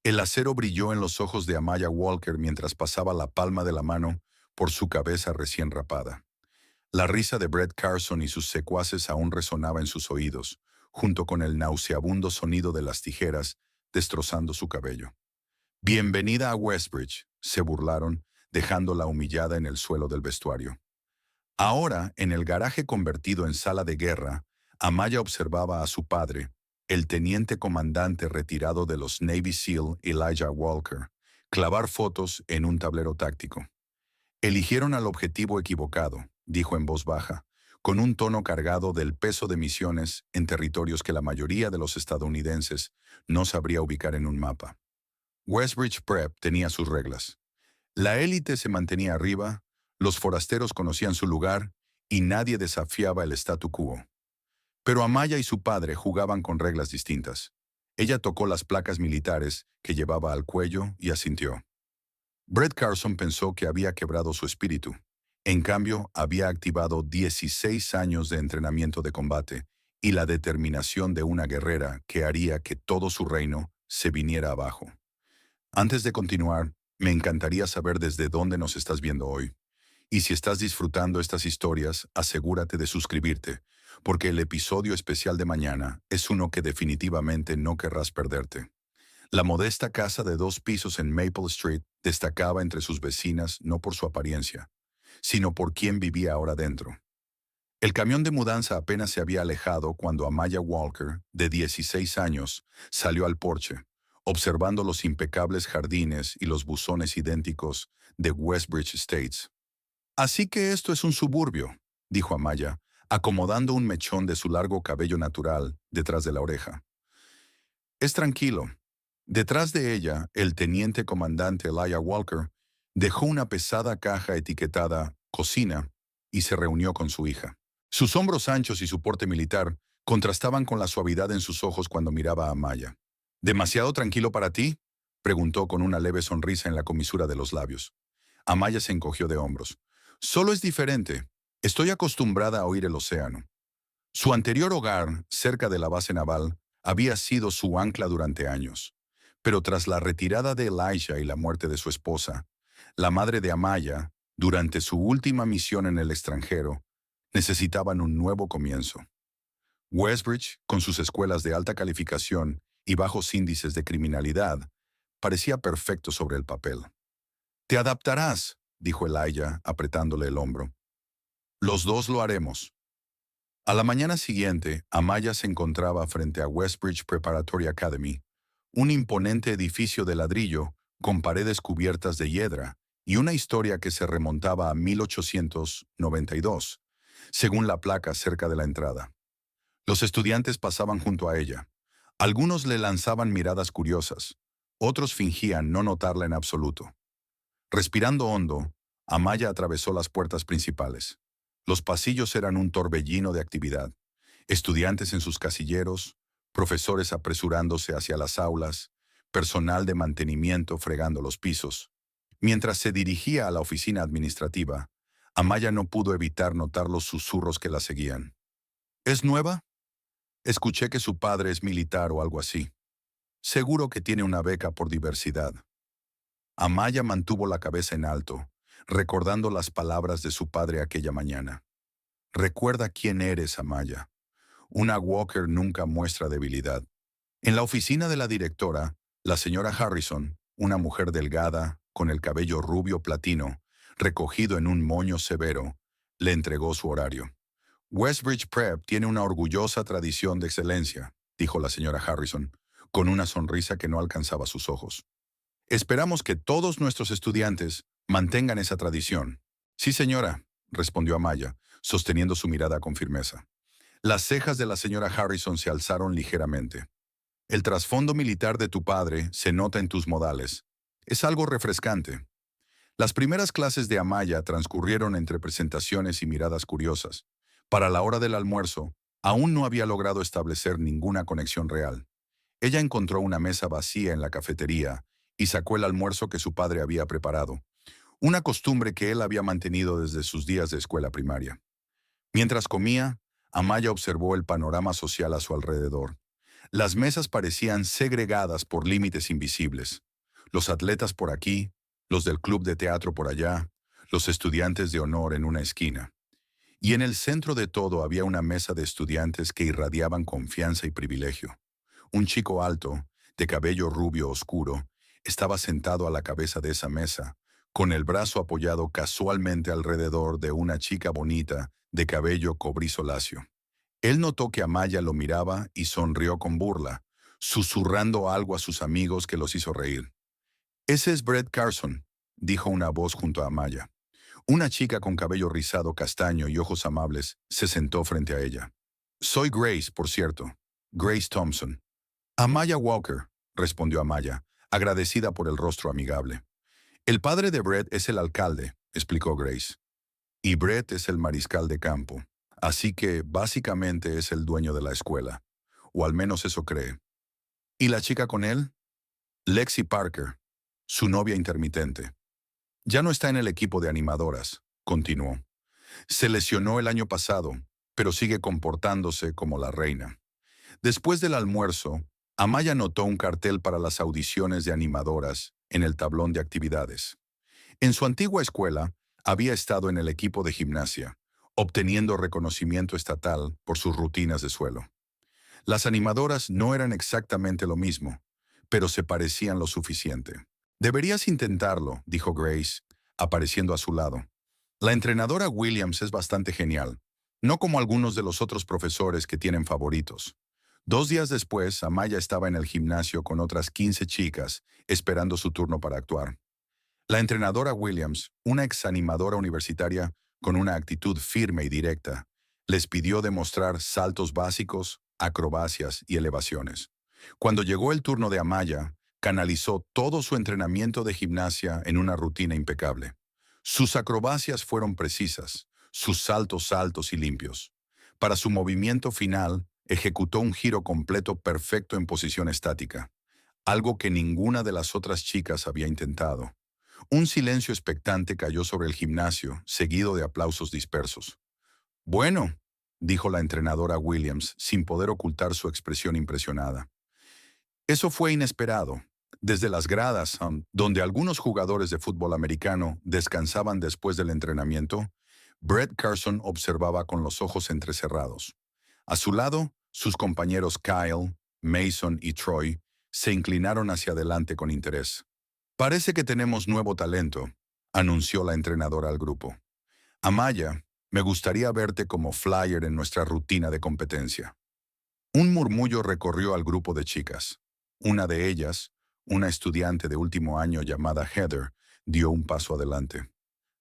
El acero brilló en los ojos de Amaya Walker mientras pasaba la palma de la mano por su cabeza recién rapada. La risa de Brett Carson y sus secuaces aún resonaba en sus oídos, junto con el nauseabundo sonido de las tijeras destrozando su cabello. «Bienvenida a Westbridge», se burlaron, dejándola humillada en el suelo del vestuario. Ahora, en el garaje convertido en sala de guerra, Amaya observaba a su padre, el teniente comandante retirado de los Navy SEAL Elijah Walker, clavar fotos en un tablero táctico. «Eligieron al objetivo equivocado», dijo en voz baja, con un tono cargado del peso de misiones en territorios que la mayoría de los estadounidenses no sabría ubicar en un mapa. Westbridge Prep tenía sus reglas. La élite se mantenía arriba, los forasteros conocían su lugar y nadie desafiaba el statu quo. Pero Amaya y su padre jugaban con reglas distintas. Ella tocó las placas militares que llevaba al cuello y asintió. Brett Carson pensó que había quebrado su espíritu. En cambio, había activado 16 años de entrenamiento de combate y la determinación de una guerrera que haría que todo su reino se viniera abajo. Antes de continuar, me encantaría saber desde dónde nos estás viendo hoy. Y si estás disfrutando estas historias, asegúrate de suscribirte, porque el episodio especial de mañana es uno que definitivamente no querrás perderte. La modesta casa de 2 pisos en Maple Street destacaba entre sus vecinas no por su apariencia, sino por quién vivía ahora dentro. El camión de mudanza apenas se había alejado cuando Amaya Walker, de 16 años, salió al porche, observando los impecables jardines y los buzones idénticos de Westbridge Estates. «Así que esto es un suburbio», dijo Amaya, acomodando un mechón de su largo cabello natural detrás de la oreja. «Es tranquilo». Detrás de ella, el teniente comandante Elijah Walker dejó una pesada caja etiquetada «Cocina» y se reunió con su hija. Sus hombros anchos y su porte militar contrastaban con la suavidad en sus ojos cuando miraba a Amaya. «¿Demasiado tranquilo para ti?», preguntó con una leve sonrisa en la comisura de los labios. Amaya se encogió de hombros. «Solo es diferente. Estoy acostumbrada a oír el océano». Su anterior hogar, cerca de la base naval, había sido su ancla durante años. Pero tras la retirada de Elijah y la muerte de su esposa, la madre de Amaya, durante su última misión en el extranjero, necesitaban un nuevo comienzo. Westbridge, con sus escuelas de alta calificación y bajos índices de criminalidad, parecía perfecto sobre el papel. «Te adaptarás», dijo Elijah, apretándole el hombro. «Los dos lo haremos». A la mañana siguiente, Amaya se encontraba frente a Westbridge Preparatory Academy, un imponente edificio de ladrillo con paredes cubiertas de hiedra y una historia que se remontaba a 1892, según la placa cerca de la entrada. Los estudiantes pasaban junto a ella. Algunos le lanzaban miradas curiosas, otros fingían no notarla en absoluto. Respirando hondo, Amaya atravesó las puertas principales. Los pasillos eran un torbellino de actividad. Estudiantes en sus casilleros, profesores apresurándose hacia las aulas, personal de mantenimiento fregando los pisos. Mientras se dirigía a la oficina administrativa, Amaya no pudo evitar notar los susurros que la seguían. «¿Es nueva? Escuché que su padre es militar o algo así. Seguro que tiene una beca por diversidad». Amaya mantuvo la cabeza en alto, recordando las palabras de su padre aquella mañana. «Recuerda quién eres, Amaya. Una Walker nunca muestra debilidad». En la oficina de la directora, la señora Harrison, una mujer delgada, con el cabello rubio platino, recogido en un moño severo, le entregó su horario. «Westbridge Prep tiene una orgullosa tradición de excelencia», dijo la señora Harrison, con una sonrisa que no alcanzaba sus ojos. «Esperamos que todos nuestros estudiantes mantengan esa tradición». «Sí, señora», respondió Amaya, sosteniendo su mirada con firmeza. Las cejas de la señora Harrison se alzaron ligeramente. «El trasfondo militar de tu padre se nota en tus modales. Es algo refrescante». Las primeras clases de Amaya transcurrieron entre presentaciones y miradas curiosas. Para la hora del almuerzo, aún no había logrado establecer ninguna conexión real. Ella encontró una mesa vacía en la cafetería y sacó el almuerzo que su padre había preparado, una costumbre que él había mantenido desde sus días de escuela primaria. Mientras comía, Amaya observó el panorama social a su alrededor. Las mesas parecían segregadas por límites invisibles. Los atletas por aquí, los del club de teatro por allá, los estudiantes de honor en una esquina. Y en el centro de todo había una mesa de estudiantes que irradiaban confianza y privilegio. Un chico alto, de cabello rubio oscuro, estaba sentado a la cabeza de esa mesa, con el brazo apoyado casualmente alrededor de una chica bonita de cabello cobrizo lacio. Él notó que Amaya lo miraba y sonrió con burla, susurrando algo a sus amigos que los hizo reír. «Ese es Brett Carson», dijo una voz junto a Amaya. Una chica con cabello rizado castaño y ojos amables se sentó frente a ella. «Soy Grace, por cierto. Grace Thompson». «Amaya Walker», respondió Amaya, agradecida por el rostro amigable. «El padre de Brett es el alcalde», explicó Grace. «Y Brett es el mariscal de campo. Así que, básicamente, es el dueño de la escuela. O al menos eso cree». «¿Y la chica con él?» «Lexi Parker, su novia intermitente. Ya no está en el equipo de animadoras», continuó. «Se lesionó el año pasado, pero sigue comportándose como la reina». Después del almuerzo, Amaya notó un cartel para las audiciones de animadoras en el tablón de actividades. En su antigua escuela, había estado en el equipo de gimnasia, obteniendo reconocimiento estatal por sus rutinas de suelo. Las animadoras no eran exactamente lo mismo, pero se parecían lo suficiente. «Deberías intentarlo», dijo Grace, apareciendo a su lado. «La entrenadora Williams es bastante genial, no como algunos de los otros profesores que tienen favoritos». 2 días después, Amaya estaba en el gimnasio con otras 15 chicas, esperando su turno para actuar. La entrenadora Williams, una exanimadora universitaria con una actitud firme y directa, les pidió demostrar saltos básicos, acrobacias y elevaciones. Cuando llegó el turno de Amaya, canalizó todo su entrenamiento de gimnasia en una rutina impecable. Sus acrobacias fueron precisas, sus saltos altos y limpios. Para su movimiento final, ejecutó un giro completo perfecto en posición estática, algo que ninguna de las otras chicas había intentado. Un silencio expectante cayó sobre el gimnasio, seguido de aplausos dispersos. «Bueno», dijo la entrenadora Williams, sin poder ocultar su expresión impresionada. «Eso fue inesperado. Desde las gradas, donde algunos jugadores de fútbol americano descansaban después del entrenamiento, Brett Carson observaba con los ojos entrecerrados. A su lado, sus compañeros Kyle, Mason y Troy se inclinaron hacia adelante con interés. «Parece que tenemos nuevo talento», anunció la entrenadora al grupo. «Amaya, me gustaría verte como flyer en nuestra rutina de competencia». Un murmullo recorrió al grupo de chicas. Una de ellas, una estudiante de último año llamada Heather, dio un paso adelante.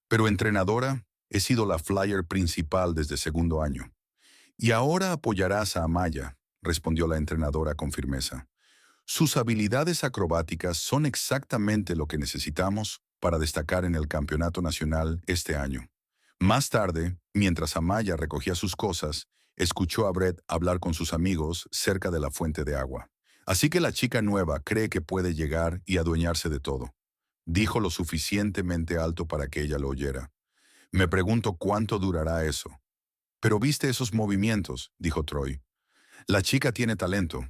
«Pero entrenadora, he sido la flyer principal desde segundo año». «Y ahora apoyarás a Amaya», respondió la entrenadora con firmeza. «Sus habilidades acrobáticas son exactamente lo que necesitamos para destacar en el campeonato nacional este año». Más tarde, mientras Amaya recogía sus cosas, escuchó a Brett hablar con sus amigos cerca de la fuente de agua. «Así que la chica nueva cree que puede llegar y adueñarse de todo», dijo lo suficientemente alto para que ella lo oyera. «Me pregunto cuánto durará eso». «Pero viste esos movimientos», dijo Troy. «La chica tiene talento».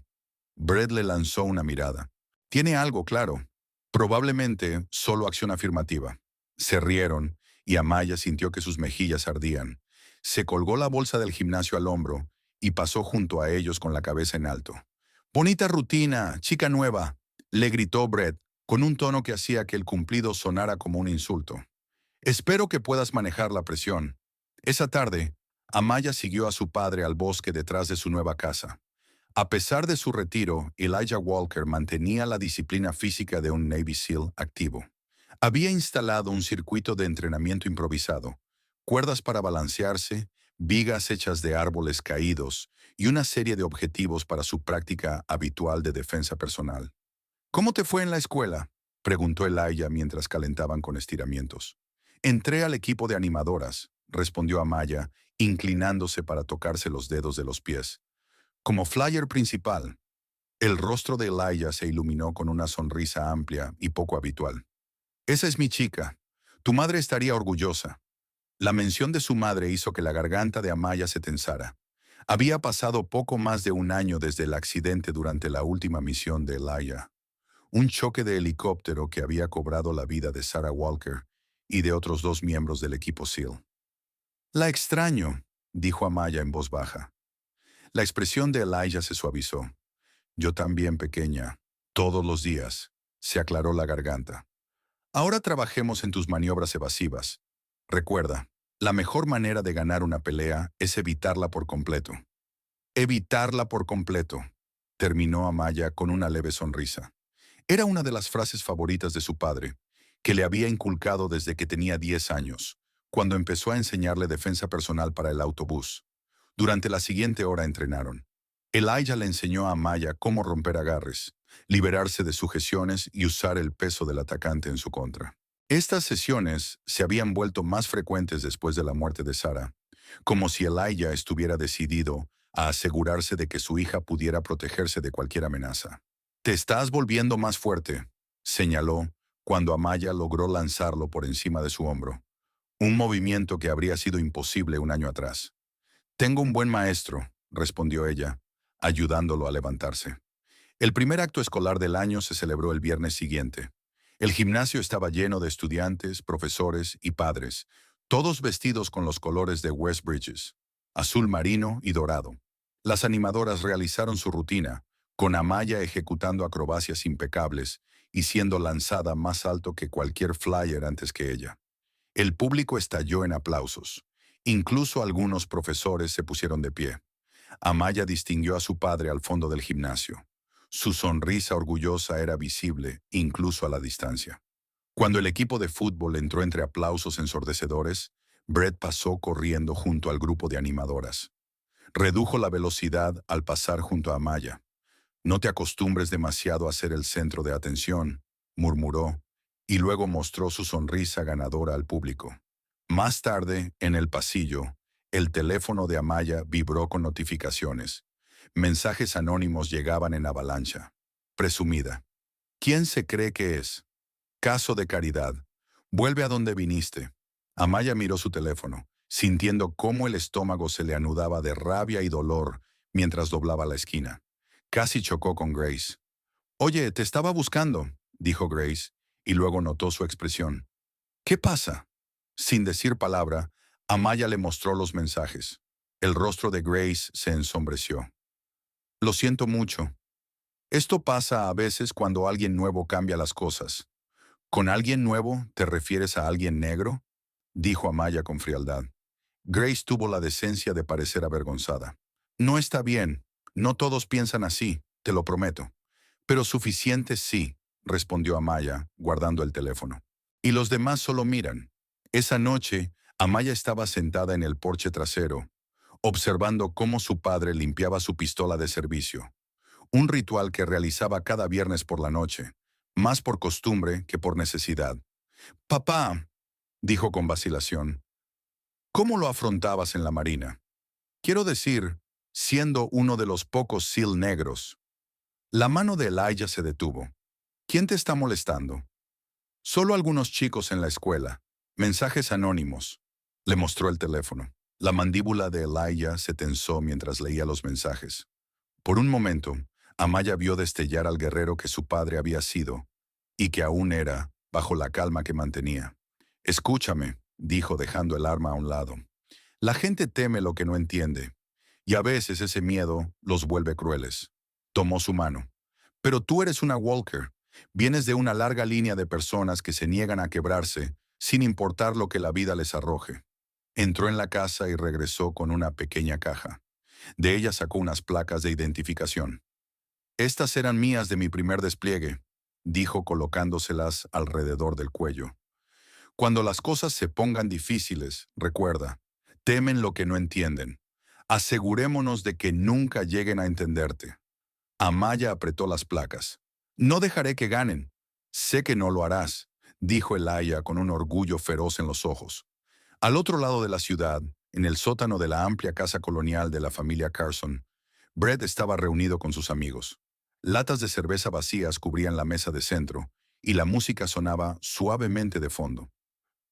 Brett le lanzó una mirada. «Tiene algo, claro. Probablemente solo acción afirmativa». Se rieron y Amaya sintió que sus mejillas ardían. Se colgó la bolsa del gimnasio al hombro y pasó junto a ellos con la cabeza en alto. «Bonita rutina, chica nueva», le gritó Brett con un tono que hacía que el cumplido sonara como un insulto. «Espero que puedas manejar la presión». Esa tarde, Amaya siguió a su padre al bosque detrás de su nueva casa. A pesar de su retiro, Elijah Walker mantenía la disciplina física de un Navy SEAL activo. Había instalado un circuito de entrenamiento improvisado, cuerdas para balancearse, vigas hechas de árboles caídos y una serie de objetivos para su práctica habitual de defensa personal. «¿Cómo te fue en la escuela?», preguntó Elijah mientras calentaban con estiramientos. «Entré al equipo de animadoras», respondió Amaya, inclinándose para tocarse los dedos de los pies. «Como flyer principal». El rostro de Elijah se iluminó con una sonrisa amplia y poco habitual. «Esa es mi chica. Tu madre estaría orgullosa». La mención de su madre hizo que la garganta de Amaya se tensara. Había pasado poco más de un año desde el accidente durante la última misión de Elijah, un choque de helicóptero que había cobrado la vida de Sarah Walker y de otros dos miembros del equipo SEAL. La extraño, dijo Amaya en voz baja. La expresión de Elijah se suavizó. Yo también, pequeña. Todos los días. Se aclaró la garganta. Ahora trabajemos en tus maniobras evasivas. Recuerda, la mejor manera de ganar una pelea es evitarla por completo. Evitarla por completo, terminó Amaya con una leve sonrisa. Era una de las frases favoritas de su padre, que le había inculcado desde que tenía 10 años, cuando empezó a enseñarle defensa personal para el autobús. Durante la siguiente hora entrenaron. Elijah le enseñó a Amaya cómo romper agarres, liberarse de sujeciones y usar el peso del atacante en su contra. Estas sesiones se habían vuelto más frecuentes después de la muerte de Sarah, como si Elijah estuviera decidido a asegurarse de que su hija pudiera protegerse de cualquier amenaza. Te estás volviendo más fuerte, señaló, cuando Amaya logró lanzarlo por encima de su hombro, un movimiento que habría sido imposible un año atrás. Tengo un buen maestro, respondió ella, ayudándolo a levantarse. El primer acto escolar del año se celebró el viernes siguiente. El gimnasio estaba lleno de estudiantes, profesores y padres, todos vestidos con los colores de West Bridges, azul marino y dorado. Las animadoras realizaron su rutina, con Amaya ejecutando acrobacias impecables y siendo lanzada más alto que cualquier flyer antes que ella. El público estalló en aplausos. Incluso algunos profesores se pusieron de pie. Amaya distinguió a su padre al fondo del gimnasio. Su sonrisa orgullosa era visible, incluso a la distancia. Cuando el equipo de fútbol entró entre aplausos ensordecedores, Brett pasó corriendo junto al grupo de animadoras. Redujo la velocidad al pasar junto a Amaya. No te acostumbres demasiado a ser el centro de atención, murmuró, y luego mostró su sonrisa ganadora al público. Más tarde, en el pasillo, el teléfono de Amaya vibró con notificaciones. Mensajes anónimos llegaban en avalancha. Presumida. ¿Quién se cree que es? Caso de caridad. Vuelve a donde viniste. Amaya miró su teléfono, sintiendo cómo el estómago se le anudaba de rabia y dolor mientras doblaba la esquina. Casi chocó con Grace. Oye, te estaba buscando, dijo Grace, y luego notó su expresión. ¿Qué pasa? Sin decir palabra, Amaya le mostró los mensajes. El rostro de Grace se ensombreció. Lo siento mucho. Esto pasa a veces cuando alguien nuevo cambia las cosas. ¿Con alguien nuevo te refieres a alguien negro? Dijo Amaya con frialdad. Grace tuvo la decencia de parecer avergonzada. No está bien. No todos piensan así, te lo prometo. Pero suficiente sí, respondió Amaya, guardando el teléfono. Y los demás solo miran. Esa noche, Amaya estaba sentada en el porche trasero, observando cómo su padre limpiaba su pistola de servicio, un ritual que realizaba cada viernes por la noche, más por costumbre que por necesidad. Papá, dijo con vacilación, ¿cómo lo afrontabas en la Marina? Quiero decir, siendo uno de los pocos SEAL negros. La mano de Elijah se detuvo. ¿Quién te está molestando? Solo algunos chicos en la escuela. Mensajes anónimos. Le mostró el teléfono. La mandíbula de Elijah se tensó mientras leía los mensajes. Por un momento, Amaya vio destellar al guerrero que su padre había sido, y que aún era, bajo la calma que mantenía. Escúchame, dijo dejando el arma a un lado. La gente teme lo que no entiende, y a veces ese miedo los vuelve crueles. Tomó su mano. Pero tú eres una Walker. Vienes de una larga línea de personas que se niegan a quebrarse, sin importar lo que la vida les arroje. Entró en la casa y regresó con una pequeña caja. De ella sacó unas placas de identificación. Estas eran mías de mi primer despliegue, dijo colocándoselas alrededor del cuello. Cuando las cosas se pongan difíciles, recuerda, temen lo que no entienden. Asegurémonos de que nunca lleguen a entenderte. Amaya apretó las placas. No dejaré que ganen. Sé que no lo harás, dijo Elijah con un orgullo feroz en los ojos. Al otro lado de la ciudad, en el sótano de la amplia casa colonial de la familia Carson, Brett estaba reunido con sus amigos. Latas de cerveza vacías cubrían la mesa de centro, y la música sonaba suavemente de fondo.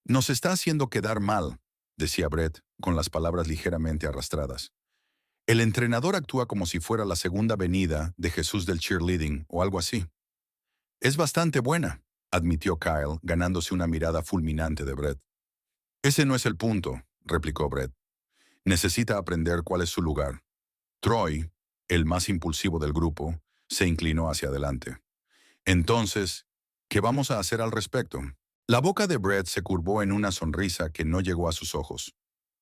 Nos está haciendo quedar mal, decía Brett, con las palabras ligeramente arrastradas. El entrenador actúa como si fuera la segunda venida de Jesús del cheerleading o algo así. Es bastante buena, admitió Kyle, ganándose una mirada fulminante de Brett. Ese no es el punto, replicó Brett. Necesita aprender cuál es su lugar. Troy, el más impulsivo del grupo, se inclinó hacia adelante. Entonces, ¿qué vamos a hacer al respecto? La boca de Brett se curvó en una sonrisa que no llegó a sus ojos.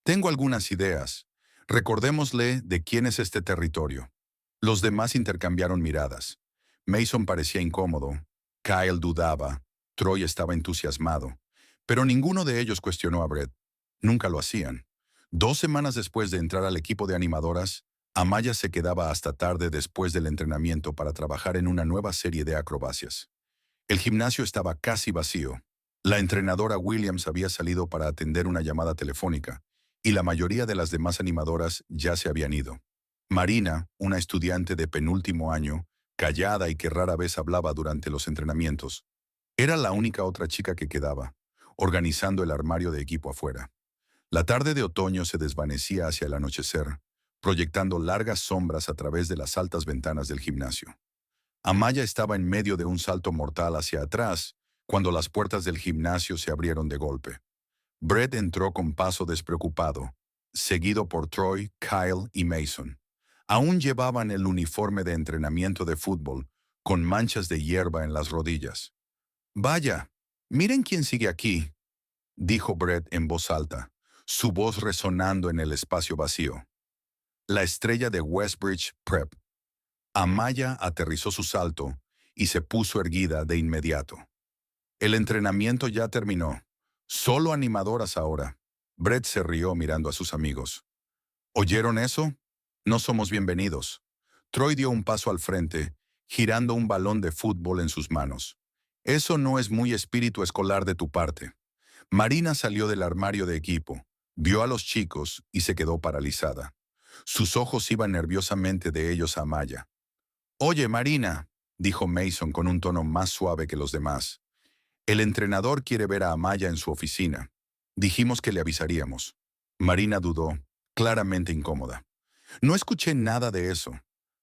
Tengo algunas ideas. Recordémosle de quién es este territorio. Los demás intercambiaron miradas. Mason parecía incómodo. Kyle dudaba. Troy estaba entusiasmado. Pero ninguno de ellos cuestionó a Brett. Nunca lo hacían. 2 semanas después de entrar al equipo de animadoras, Amaya se quedaba hasta tarde después del entrenamiento para trabajar en una nueva serie de acrobacias. El gimnasio estaba casi vacío. La entrenadora Williams había salido para atender una llamada telefónica, y la mayoría de las demás animadoras ya se habían ido. Marina, una estudiante de penúltimo año, callada y que rara vez hablaba durante los entrenamientos, era la única otra chica que quedaba, organizando el armario de equipo afuera. La tarde de otoño se desvanecía hacia el anochecer, proyectando largas sombras a través de las altas ventanas del gimnasio. Amaya estaba en medio de un salto mortal hacia atrás cuando las puertas del gimnasio se abrieron de golpe. Brett entró con paso despreocupado, seguido por Troy, Kyle y Mason. Aún llevaban el uniforme de entrenamiento de fútbol, con manchas de hierba en las rodillas. «Vaya, miren quién sigue aquí», dijo Brett en voz alta, su voz resonando en el espacio vacío. La estrella de Westbridge Prep. Amaya aterrizó su salto y se puso erguida de inmediato. El entrenamiento ya terminó. Solo animadoras ahora. Brett se rió mirando a sus amigos. ¿Oyeron eso? No somos bienvenidos. Troy dio un paso al frente, girando un balón de fútbol en sus manos. Eso no es muy espíritu escolar de tu parte. Marina salió del armario de equipo, vio a los chicos y se quedó paralizada. Sus ojos iban nerviosamente de ellos a Amaya. «Oye, Marina», dijo Mason con un tono más suave que los demás. «El entrenador quiere ver a Amaya en su oficina. Dijimos que le avisaríamos». Marina dudó, claramente incómoda. «No escuché nada de eso.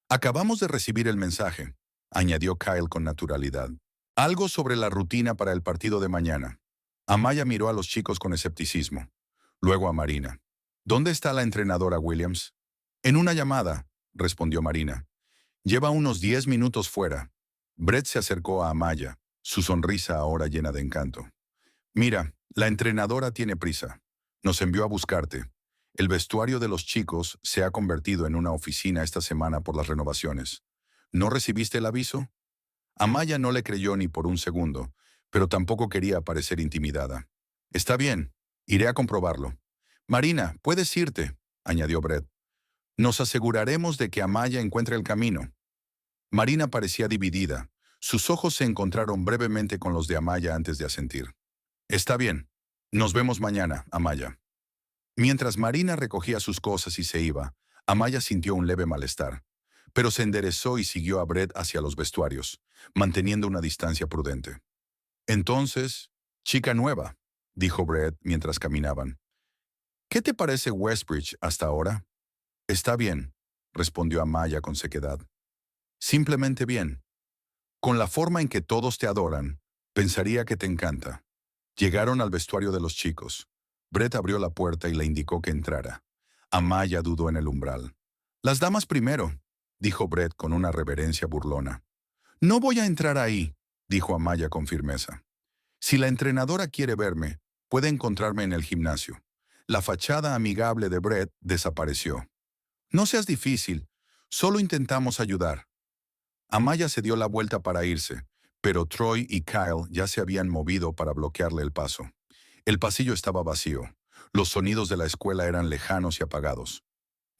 Acabamos de recibir el mensaje», añadió Kyle con naturalidad. «Algo sobre la rutina para el partido de mañana». Amaya miró a los chicos con escepticismo. Luego a Marina. «¿Dónde está la entrenadora Williams?» «En una llamada», respondió Marina. «Lleva unos 10 minutos fuera». Brett se acercó a Amaya, su sonrisa ahora llena de encanto. «Mira, la entrenadora tiene prisa. Nos envió a buscarte. El vestuario de los chicos se ha convertido en una oficina esta semana por las renovaciones. ¿No recibiste el aviso?» Amaya no le creyó ni por un segundo, pero tampoco quería parecer intimidada. «Está bien, iré a comprobarlo». «Marina, puedes irte», añadió Brett. «Nos aseguraremos de que Amaya encuentre el camino». Marina parecía dividida. Sus ojos se encontraron brevemente con los de Amaya antes de asentir. «Está bien. Nos vemos mañana, Amaya». Mientras Marina recogía sus cosas y se iba, Amaya sintió un leve malestar, pero se enderezó y siguió a Brett hacia los vestuarios, manteniendo una distancia prudente. «Entonces, chica nueva», dijo Brett mientras caminaban. «¿Qué te parece Westbridge hasta ahora?» «Está bien», respondió Amaya con sequedad. «Simplemente bien. Con la forma en que todos te adoran, pensaría que te encanta». Llegaron al vestuario de los chicos. Brett abrió la puerta y le indicó que entrara. Amaya dudó en el umbral. «Las damas primero», dijo Brett con una reverencia burlona. «No voy a entrar ahí», dijo Amaya con firmeza. «Si la entrenadora quiere verme, puede encontrarme en el gimnasio». La fachada amigable de Brett desapareció. «No seas difícil, solo intentamos ayudar». Amaya se dio la vuelta para irse, pero Troy y Kyle ya se habían movido para bloquearle el paso. El pasillo estaba vacío. Los sonidos de la escuela eran lejanos y apagados.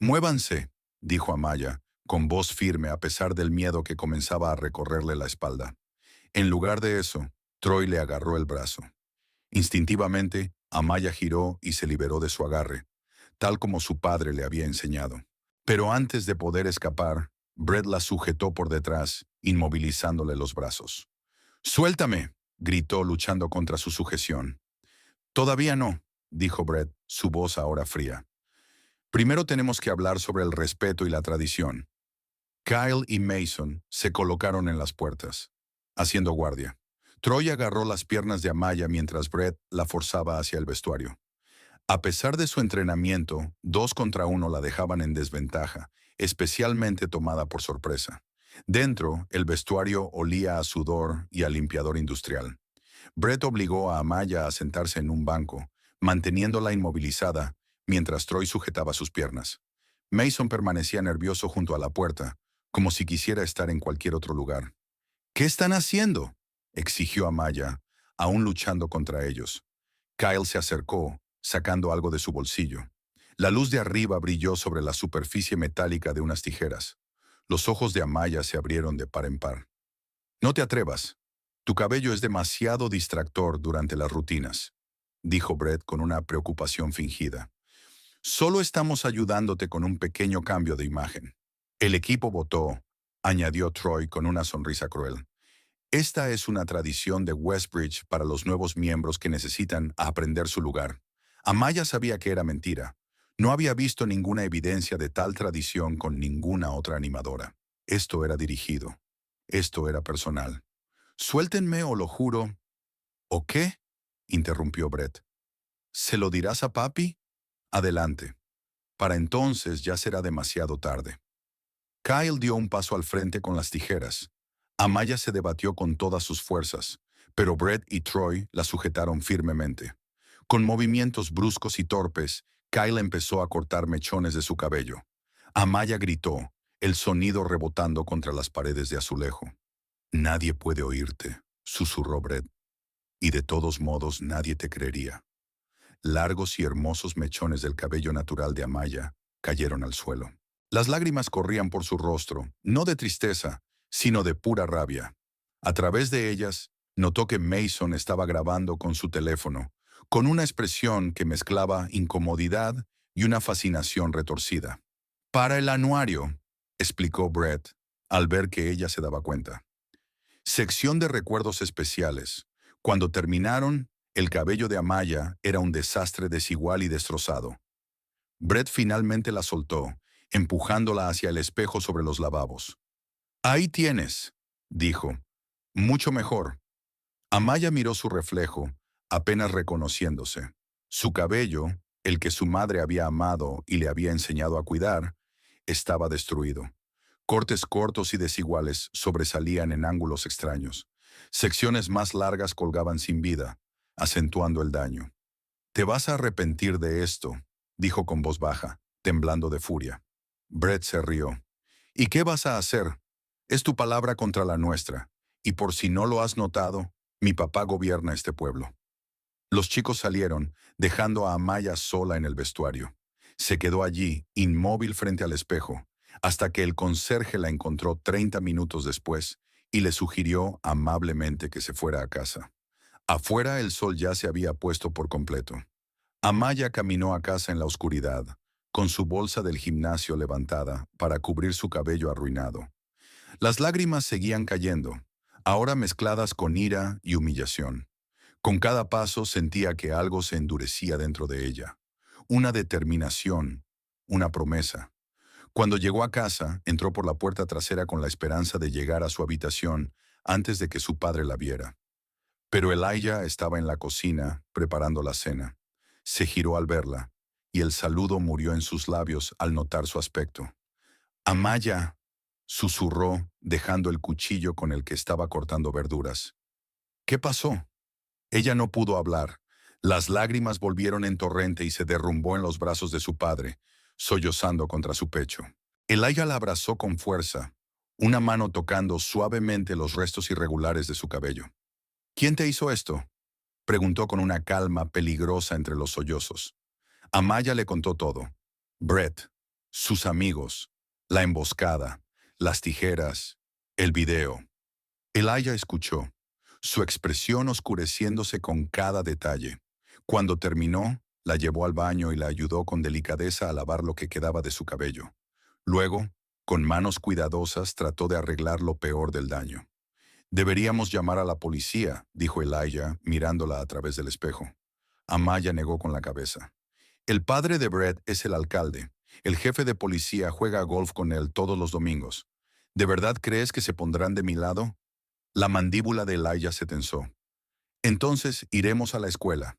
«Muévanse», dijo Amaya, con voz firme a pesar del miedo que comenzaba a recorrerle la espalda. En lugar de eso, Troy le agarró el brazo. Instintivamente, Amaya giró y se liberó de su agarre, tal como su padre le había enseñado. Pero antes de poder escapar, Brett la sujetó por detrás, inmovilizándole los brazos. «¡Suéltame!», gritó luchando contra su sujeción. «Todavía no», dijo Brett, su voz ahora fría. Primero tenemos que hablar sobre el respeto y la tradición. Kyle y Mason se colocaron en las puertas, haciendo guardia. Troy agarró las piernas de Amaya mientras Brett la forzaba hacia el vestuario. A pesar de su entrenamiento, 2 contra 1 la dejaban en desventaja, especialmente tomada por sorpresa. Dentro, el vestuario olía a sudor y a limpiador industrial. Brett obligó a Amaya a sentarse en un banco, manteniéndola inmovilizada, mientras Troy sujetaba sus piernas. Mason permanecía nervioso junto a la puerta, como si quisiera estar en cualquier otro lugar. ¿Qué están haciendo?, exigió Amaya, aún luchando contra ellos. Kyle se acercó, sacando algo de su bolsillo. La luz de arriba brilló sobre la superficie metálica de unas tijeras. Los ojos de Amaya se abrieron de par en par. No te atrevas. Tu cabello es demasiado distractor durante las rutinas, dijo Brett con una preocupación fingida. Solo estamos ayudándote con un pequeño cambio de imagen. El equipo votó, añadió Troy con una sonrisa cruel. Esta es una tradición de Westbridge para los nuevos miembros que necesitan aprender su lugar. Amaya sabía que era mentira. No había visto ninguna evidencia de tal tradición con ninguna otra animadora. Esto era dirigido. Esto era personal. Suéltenme o lo juro. ¿O qué?, interrumpió Brett. ¿Se lo dirás a papi? Adelante. Para entonces ya será demasiado tarde. Kyle dio un paso al frente con las tijeras. Amaya se debatió con todas sus fuerzas, pero Brett y Troy la sujetaron firmemente. Con movimientos bruscos y torpes, Kyle empezó a cortar mechones de su cabello. Amaya gritó, el sonido rebotando contra las paredes de azulejo. Nadie puede oírte, susurró Brett. Y de todos modos nadie te creería. Largos y hermosos mechones del cabello natural de Amaya cayeron al suelo. Las lágrimas corrían por su rostro, no de tristeza, sino de pura rabia. A través de ellas, notó que Mason estaba grabando con su teléfono, con una expresión que mezclaba incomodidad y una fascinación retorcida. Para el anuario, explicó Brett, al ver que ella se daba cuenta. Sección de recuerdos especiales. Cuando terminaron, el cabello de Amaya era un desastre desigual y destrozado. Brett finalmente la soltó, empujándola hacia el espejo sobre los lavabos. Ahí tienes, dijo. Mucho mejor. Amaya miró su reflejo, apenas reconociéndose. Su cabello, el que su madre había amado y le había enseñado a cuidar, estaba destruido. Cortes cortos y desiguales sobresalían en ángulos extraños. Secciones más largas colgaban sin vida, acentuando el daño. «Te vas a arrepentir de esto», dijo con voz baja, temblando de furia. Brett se rió. «¿Y qué vas a hacer? Es tu palabra contra la nuestra, y por si no lo has notado, mi papá gobierna este pueblo». Los chicos salieron, dejando a Amaya sola en el vestuario. Se quedó allí, inmóvil frente al espejo, hasta que el conserje la encontró 30 minutos después y le sugirió amablemente que se fuera a casa. Afuera el sol ya se había puesto por completo. Amaya caminó a casa en la oscuridad, con su bolsa del gimnasio levantada para cubrir su cabello arruinado. Las lágrimas seguían cayendo, ahora mezcladas con ira y humillación. Con cada paso sentía que algo se endurecía dentro de ella. Una determinación, una promesa. Cuando llegó a casa, entró por la puerta trasera con la esperanza de llegar a su habitación antes de que su padre la viera. Pero Elijah estaba en la cocina, preparando la cena. Se giró al verla, y el saludo murió en sus labios al notar su aspecto. «Amaya», susurró, dejando el cuchillo con el que estaba cortando verduras. «¿Qué pasó?». Ella no pudo hablar. Las lágrimas volvieron en torrente y se derrumbó en los brazos de su padre, sollozando contra su pecho. Elijah la abrazó con fuerza, una mano tocando suavemente los restos irregulares de su cabello. «¿Quién te hizo esto?», preguntó con una calma peligrosa entre los sollozos. Amaya le contó todo. Brett, sus amigos, la emboscada, las tijeras, el video. Elijah escuchó, su expresión oscureciéndose con cada detalle. Cuando terminó, la llevó al baño y la ayudó con delicadeza a lavar lo que quedaba de su cabello. Luego, con manos cuidadosas, trató de arreglar lo peor del daño. «Deberíamos llamar a la policía», dijo Elijah, mirándola a través del espejo. Amaya negó con la cabeza. «El padre de Brett es el alcalde, El jefe de policía juega golf con él todos los domingos. ¿De verdad crees que se pondrán de mi lado? La mandíbula de Elijah se tensó. Entonces iremos a la escuela.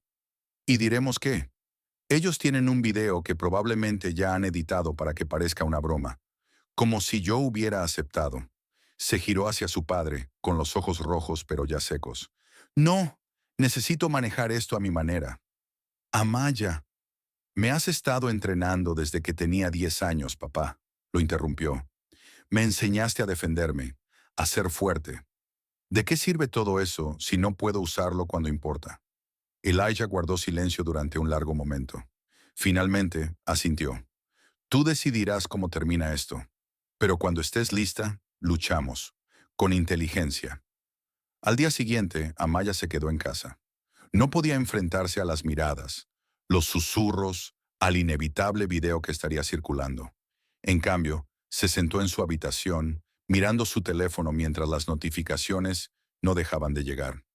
¿Y diremos qué? Ellos tienen un video que probablemente ya han editado para que parezca una broma. Como si yo hubiera aceptado. Se giró hacia su padre, con los ojos rojos pero ya secos. No, necesito manejar esto a mi manera. Amaya, me has estado entrenando desde que tenía 10 años, papá, lo interrumpió. Me enseñaste a defenderme, a ser fuerte. ¿De qué sirve todo eso si no puedo usarlo cuando importa? Elijah guardó silencio durante un largo momento. Finalmente, asintió. Tú decidirás cómo termina esto. Pero cuando estés lista, luchamos. Con inteligencia. Al día siguiente, Amaya se quedó en casa. No podía enfrentarse a las miradas, los susurros, al inevitable video que estaría circulando. En cambio, se sentó en su habitación, mirando su teléfono mientras las notificaciones no dejaban de llegar.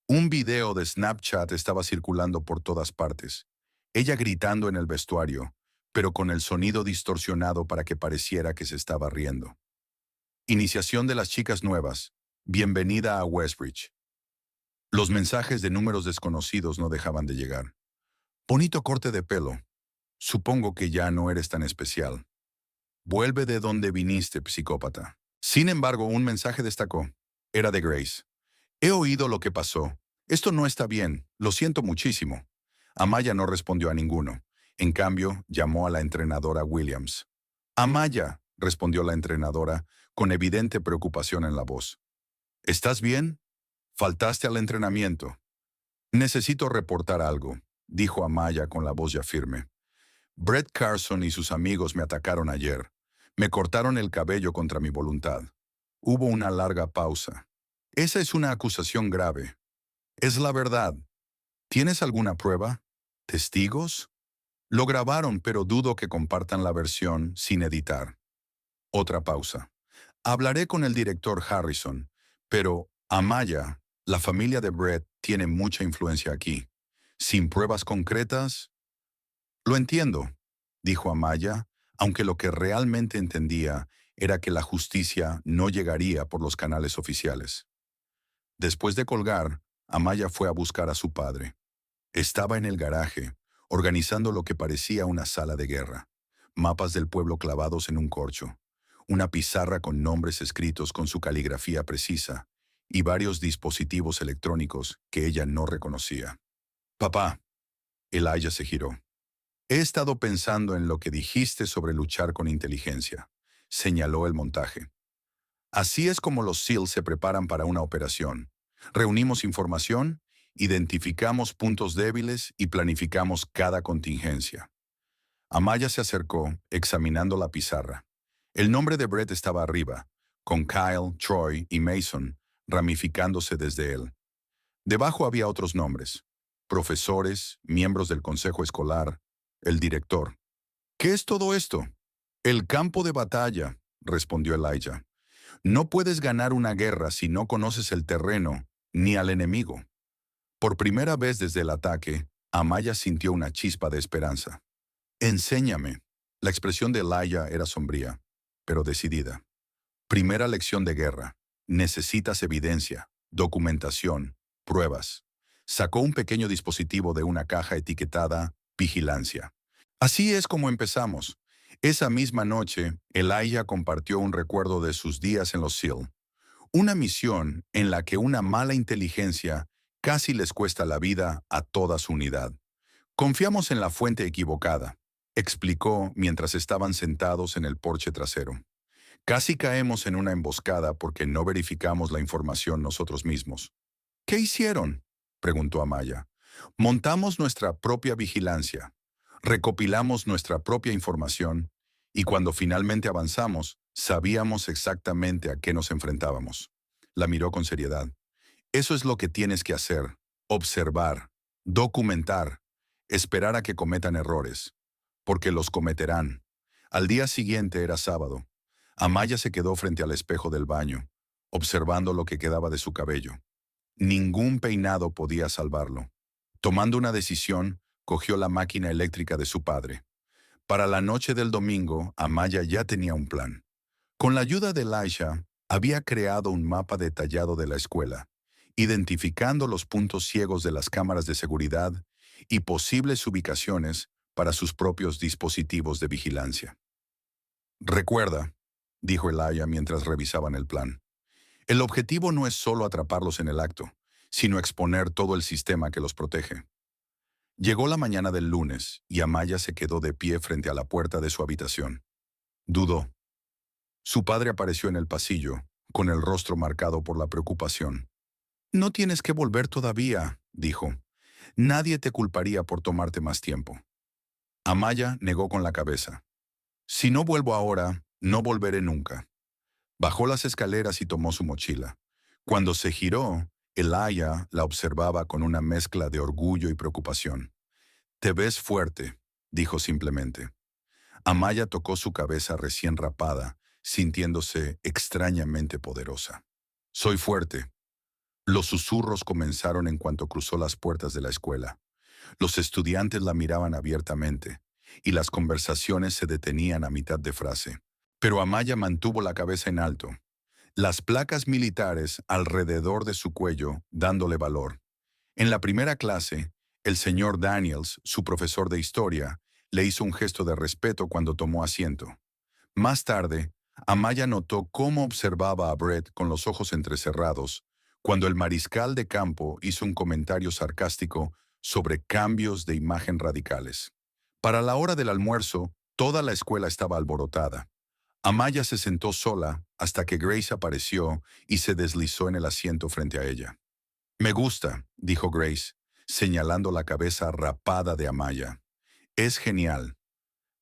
Un video de Snapchat estaba circulando por todas partes. Ella gritando en el vestuario, pero con el sonido distorsionado para que pareciera que se estaba riendo. Iniciación de las chicas nuevas. Bienvenida a Westbridge. Los mensajes de números desconocidos no dejaban de llegar. Bonito corte de pelo. Supongo que ya no eres tan especial. Vuelve de donde viniste, psicópata. Sin embargo, un mensaje destacó. Era de Grace. He oído lo que pasó. Esto no está bien. Lo siento muchísimo. Amaya no respondió a ninguno. En cambio, llamó a la entrenadora Williams. Amaya, respondió la entrenadora, con evidente preocupación en la voz. ¿Estás bien? Faltaste al entrenamiento. Necesito reportar algo, dijo Amaya con la voz ya firme. Brett Carson y sus amigos me atacaron ayer. Me cortaron el cabello contra mi voluntad. Hubo una larga pausa. Esa es una acusación grave. Es la verdad. ¿Tienes alguna prueba? ¿Testigos? Lo grabaron, pero dudo que compartan la versión sin editar. Otra pausa. Hablaré con el director Harrison, pero Amaya, la familia de Brett, tiene mucha influencia aquí. Sin pruebas concretas. Lo entiendo, dijo Amaya, aunque lo que realmente entendía era que la justicia no llegaría por los canales oficiales. Después de colgar, Amaya fue a buscar a su padre. Estaba en el garaje, organizando lo que parecía una sala de guerra. Mapas del pueblo clavados en un corcho, una pizarra con nombres escritos con su caligrafía precisa y varios dispositivos electrónicos que ella no reconocía. Papá, Elijah se giró. He estado pensando en lo que dijiste sobre luchar con inteligencia, señaló el montaje. Así es como los SEAL se preparan para una operación. Reunimos información, identificamos puntos débiles y planificamos cada contingencia. Amaya se acercó, examinando la pizarra. El nombre de Brett estaba arriba, con Kyle, Troy y Mason ramificándose desde él. Debajo había otros nombres: profesores, miembros del consejo escolar, el director. ¿Qué es todo esto? El campo de batalla, respondió Elijah. No puedes ganar una guerra si no conoces el terreno ni al enemigo. Por primera vez desde el ataque, Amaya sintió una chispa de esperanza. Enséñame. La expresión de Elijah era sombría, pero decidida. Primera lección de guerra. Necesitas evidencia, documentación, pruebas. Sacó un pequeño dispositivo de una caja etiquetada Vigilancia. Así es como empezamos. Esa misma noche, Elijah compartió un recuerdo de sus días en los SEAL. Una misión en la que una mala inteligencia casi les cuesta la vida a toda su unidad. Confiamos en la fuente equivocada, explicó mientras estaban sentados en el porche trasero. Casi caemos en una emboscada porque no verificamos la información nosotros mismos. ¿Qué hicieron?, preguntó Amaya. Montamos nuestra propia vigilancia, recopilamos nuestra propia información y cuando finalmente avanzamos, sabíamos exactamente a qué nos enfrentábamos. La miró con seriedad. Eso es lo que tienes que hacer: observar, documentar, esperar a que cometan errores, porque los cometerán. Al día siguiente era sábado. Amaya se quedó frente al espejo del baño, observando lo que quedaba de su cabello. Ningún peinado podía salvarlo. Tomando una decisión, cogió la máquina eléctrica de su padre. Para la noche del domingo, Amaya ya tenía un plan. Con la ayuda de Elisha, había creado un mapa detallado de la escuela, identificando los puntos ciegos de las cámaras de seguridad y posibles ubicaciones para sus propios dispositivos de vigilancia. Recuerda, dijo Elijah mientras revisaban el plan, el objetivo no es solo atraparlos en el acto, sino exponer todo el sistema que los protege. Llegó la mañana del lunes y Amaya se quedó de pie frente a la puerta de su habitación. Dudó. Su padre apareció en el pasillo, con el rostro marcado por la preocupación. No tienes que volver todavía, dijo. Nadie te culparía por tomarte más tiempo. Amaya negó con la cabeza. Si no vuelvo ahora, no volveré nunca. Bajó las escaleras y tomó su mochila. Cuando se giró, Elijah la observaba con una mezcla de orgullo y preocupación. Te ves fuerte, dijo simplemente. Amaya tocó su cabeza recién rapada, sintiéndose extrañamente poderosa. Soy fuerte. Los susurros comenzaron en cuanto cruzó las puertas de la escuela. Los estudiantes la miraban abiertamente, y las conversaciones se detenían a mitad de frase. Pero Amaya mantuvo la cabeza en alto, las placas militares alrededor de su cuello dándole valor. En la primera clase, el señor Daniels, su profesor de historia, le hizo un gesto de respeto cuando tomó asiento. Más tarde, Amaya notó cómo observaba a Brett con los ojos entrecerrados cuando el mariscal de campo hizo un comentario sarcástico sobre cambios de imagen radicales. Para la hora del almuerzo, toda la escuela estaba alborotada. Amaya se sentó sola hasta que Grace apareció y se deslizó en el asiento frente a ella. Me gusta, dijo Grace, señalando la cabeza rapada de Amaya. Es genial.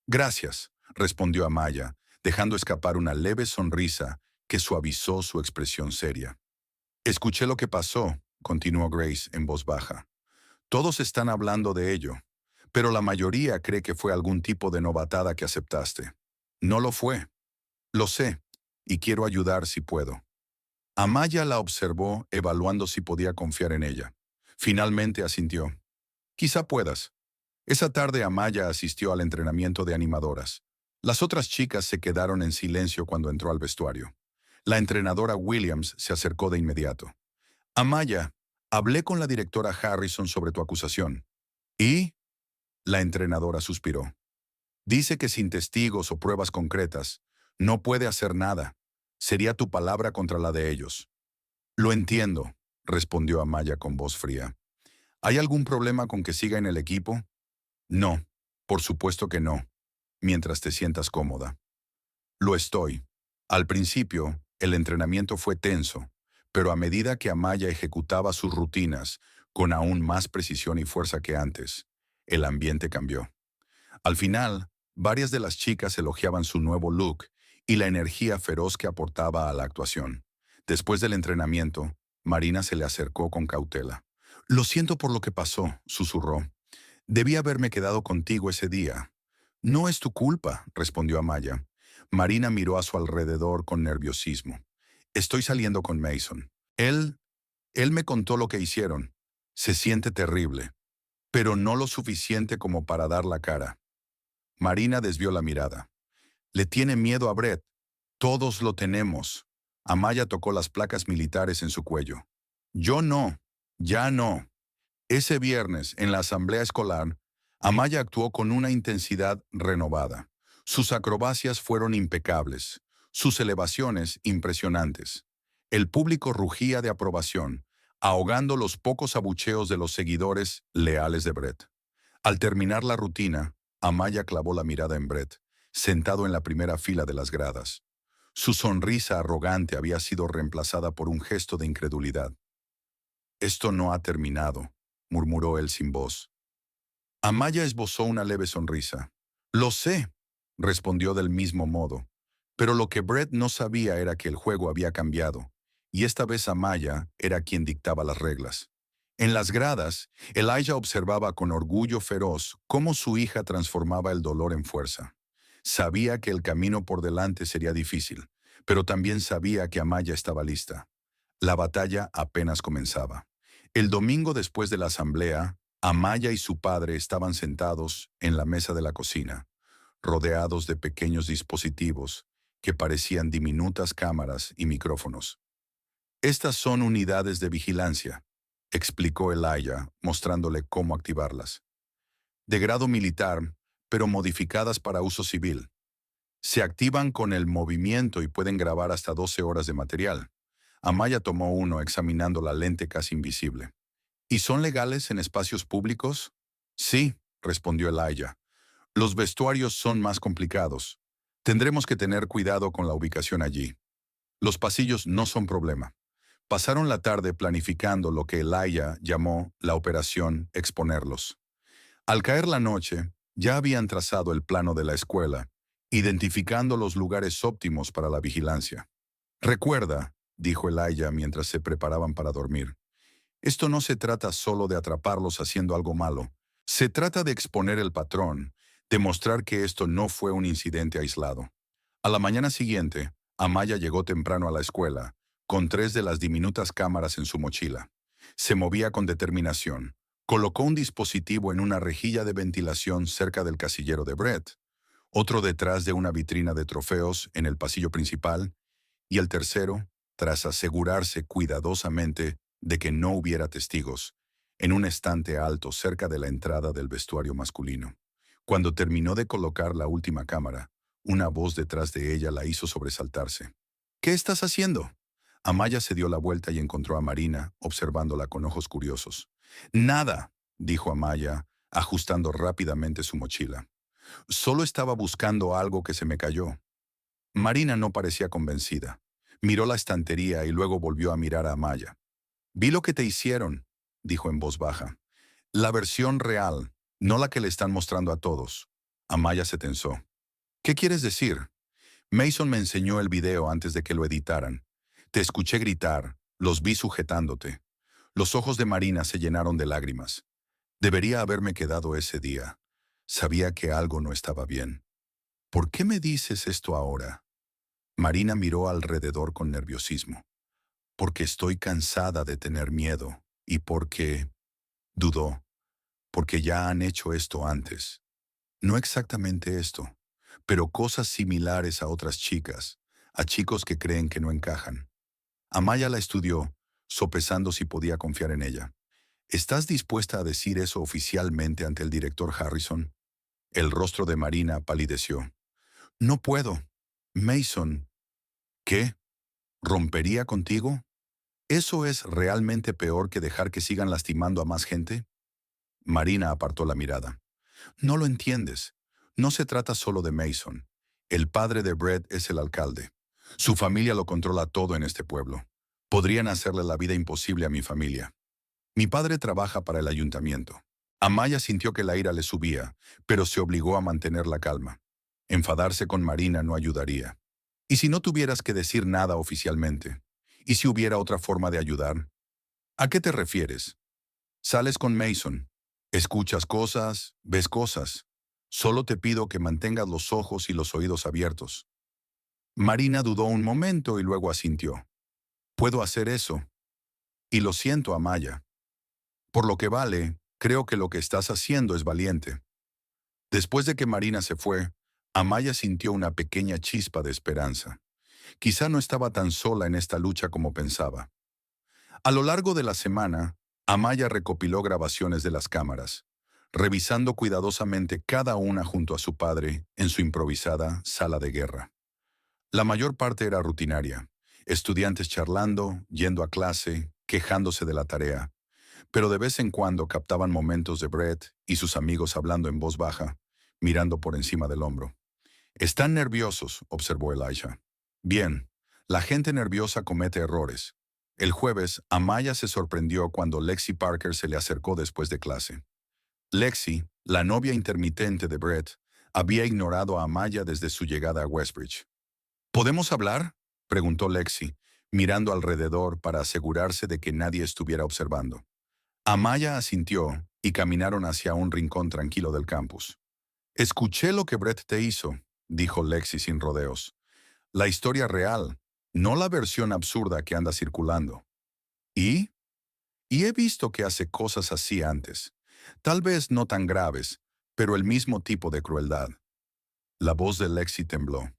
Gracias, respondió Amaya, dejando escapar una leve sonrisa que suavizó su expresión seria. Escuché lo que pasó, continuó Grace en voz baja. Todos están hablando de ello, pero la mayoría cree que fue algún tipo de novatada que aceptaste. No lo fue. Lo sé, y quiero ayudar si puedo. Amaya la observó, evaluando si podía confiar en ella. Finalmente asintió. Quizá puedas. Esa tarde Amaya asistió al entrenamiento de animadoras. Las otras chicas se quedaron en silencio cuando entró al vestuario. La entrenadora Williams se acercó de inmediato. Amaya, hablé con la directora Harrison sobre tu acusación. ¿Y? La entrenadora suspiró. Dice que sin testigos o pruebas concretas, no puede hacer nada. Sería tu palabra contra la de ellos. Lo entiendo, respondió Amaya con voz fría. ¿Hay algún problema con que siga en el equipo? No, por supuesto que no, mientras te sientas cómoda. Lo estoy. Al principio, el entrenamiento fue tenso, pero a medida que Amaya ejecutaba sus rutinas con aún más precisión y fuerza que antes, el ambiente cambió. Al final, varias de las chicas elogiaban su nuevo look y la energía feroz que aportaba a la actuación. Después del entrenamiento, Marina se le acercó con cautela. Lo siento por lo que pasó, susurró. Debí haberme quedado contigo ese día. No es tu culpa, respondió Amaya. Marina miró a su alrededor con nerviosismo. Estoy saliendo con Mason. Él me contó lo que hicieron. Se siente terrible, pero no lo suficiente como para dar la cara. Marina desvió la mirada. Le tiene miedo a Brett. Todos lo tenemos. Amaya tocó las placas militares en su cuello. Yo no. Ya no. Ese viernes, en la asamblea escolar, Amaya actuó con una intensidad renovada. Sus acrobacias fueron impecables, sus elevaciones impresionantes. El público rugía de aprobación, ahogando los pocos abucheos de los seguidores leales de Brett. Al terminar la rutina, Amaya clavó la mirada en Brett, sentado en la primera fila de las gradas. Su sonrisa arrogante había sido reemplazada por un gesto de incredulidad. Esto no ha terminado, murmuró él sin voz. Amaya esbozó una leve sonrisa. Lo sé, respondió del mismo modo. Pero lo que Brett no sabía era que el juego había cambiado, y esta vez Amaya era quien dictaba las reglas. En las gradas, Elijah observaba con orgullo feroz cómo su hija transformaba el dolor en fuerza. Sabía que el camino por delante sería difícil, pero también sabía que Amaya estaba lista. La batalla apenas comenzaba. El domingo después de la asamblea, Amaya y su padre estaban sentados en la mesa de la cocina. rodeados de pequeños dispositivos que parecían diminutas cámaras y micrófonos. Estas son unidades de vigilancia, explicó Elijah, mostrándole cómo activarlas. De grado militar, pero modificadas para uso civil. Se activan con el movimiento y pueden grabar hasta 12 horas de material. Amaya tomó uno examinando la lente casi invisible. ¿Y son legales en espacios públicos? Sí, respondió Elijah. Los vestuarios son más complicados. Tendremos que tener cuidado con la ubicación allí. Los pasillos no son problema. Pasaron la tarde planificando lo que Elijah llamó la operación Exponerlos. Al caer la noche, ya habían trazado el plano de la escuela, identificando los lugares óptimos para la vigilancia. Recuerda, dijo Elijah mientras se preparaban para dormir, esto no se trata solo de atraparlos haciendo algo malo. Se trata de exponer el patrón, demostrar que esto no fue un incidente aislado. A la mañana siguiente, Amaya llegó temprano a la escuela, con 3 de las diminutas cámaras en su mochila. Se movía con determinación. Colocó un dispositivo en una rejilla de ventilación cerca del casillero de Brett, otro detrás de una vitrina de trofeos en el pasillo principal, y el tercero, tras asegurarse cuidadosamente de que no hubiera testigos, en un estante alto cerca de la entrada del vestuario masculino. Cuando terminó de colocar la última cámara, una voz detrás de ella la hizo sobresaltarse. ¿Qué estás haciendo? Amaya se dio la vuelta y encontró a Marina, observándola con ojos curiosos. Nada, dijo Amaya, ajustando rápidamente su mochila. Solo estaba buscando algo que se me cayó. Marina no parecía convencida. Miró la estantería y luego volvió a mirar a Amaya. Vi lo que te hicieron, dijo en voz baja. La versión real, no la que le están mostrando a todos. Amaya se tensó. ¿Qué quieres decir? Mason me enseñó el video antes de que lo editaran. Te escuché gritar, los vi sujetándote. Los ojos de Marina se llenaron de lágrimas. Debería haberme quedado ese día. Sabía que algo no estaba bien. ¿Por qué me dices esto ahora? Marina miró alrededor con nerviosismo. Porque estoy cansada de tener miedo y porque, dudó, porque ya han hecho esto antes. No exactamente esto, pero cosas similares a otras chicas, a chicos que creen que no encajan. Amaya la estudió, sopesando si podía confiar en ella. ¿Estás dispuesta a decir eso oficialmente ante el director Harrison? El rostro de Marina palideció. No puedo. Mason. ¿Qué? ¿Rompería contigo? ¿Eso es realmente peor que dejar que sigan lastimando a más gente? Marina apartó la mirada. No lo entiendes. No se trata solo de Mason. El padre de Brett es el alcalde. Su familia lo controla todo en este pueblo. Podrían hacerle la vida imposible a mi familia. Mi padre trabaja para el ayuntamiento. Amaya sintió que la ira le subía, pero se obligó a mantener la calma. Enfadarse con Marina no ayudaría. ¿Y si no tuvieras que decir nada oficialmente? ¿Y si hubiera otra forma de ayudar? ¿A qué te refieres? Sales con Mason. Escuchas cosas, ves cosas. Solo te pido que mantengas los ojos y los oídos abiertos. Marina dudó un momento y luego asintió. Puedo hacer eso. Y lo siento, Amaya. Por lo que vale, creo que lo que estás haciendo es valiente. Después de que Marina se fue, Amaya sintió una pequeña chispa de esperanza. Quizá no estaba tan sola en esta lucha como pensaba. A lo largo de la semana, Amaya recopiló grabaciones de las cámaras, revisando cuidadosamente cada una junto a su padre en su improvisada sala de guerra. La mayor parte era rutinaria, estudiantes charlando, yendo a clase, quejándose de la tarea, pero de vez en cuando captaban momentos de Brett y sus amigos hablando en voz baja, mirando por encima del hombro. Están nerviosos, observó Elijah. Bien, la gente nerviosa comete errores. El jueves, Amaya se sorprendió cuando Lexi Parker se le acercó después de clase. Lexi, la novia intermitente de Brett, había ignorado a Amaya desde su llegada a Westbridge. ¿Podemos hablar? Preguntó Lexi, mirando alrededor para asegurarse de que nadie estuviera observando. Amaya asintió y caminaron hacia un rincón tranquilo del campus. Escuché lo que Brett te hizo, dijo Lexi sin rodeos. La historia real, no la versión absurda que anda circulando. ¿Y? Y he visto que hace cosas así antes. Tal vez no tan graves, pero el mismo tipo de crueldad. La voz de Lexi tembló.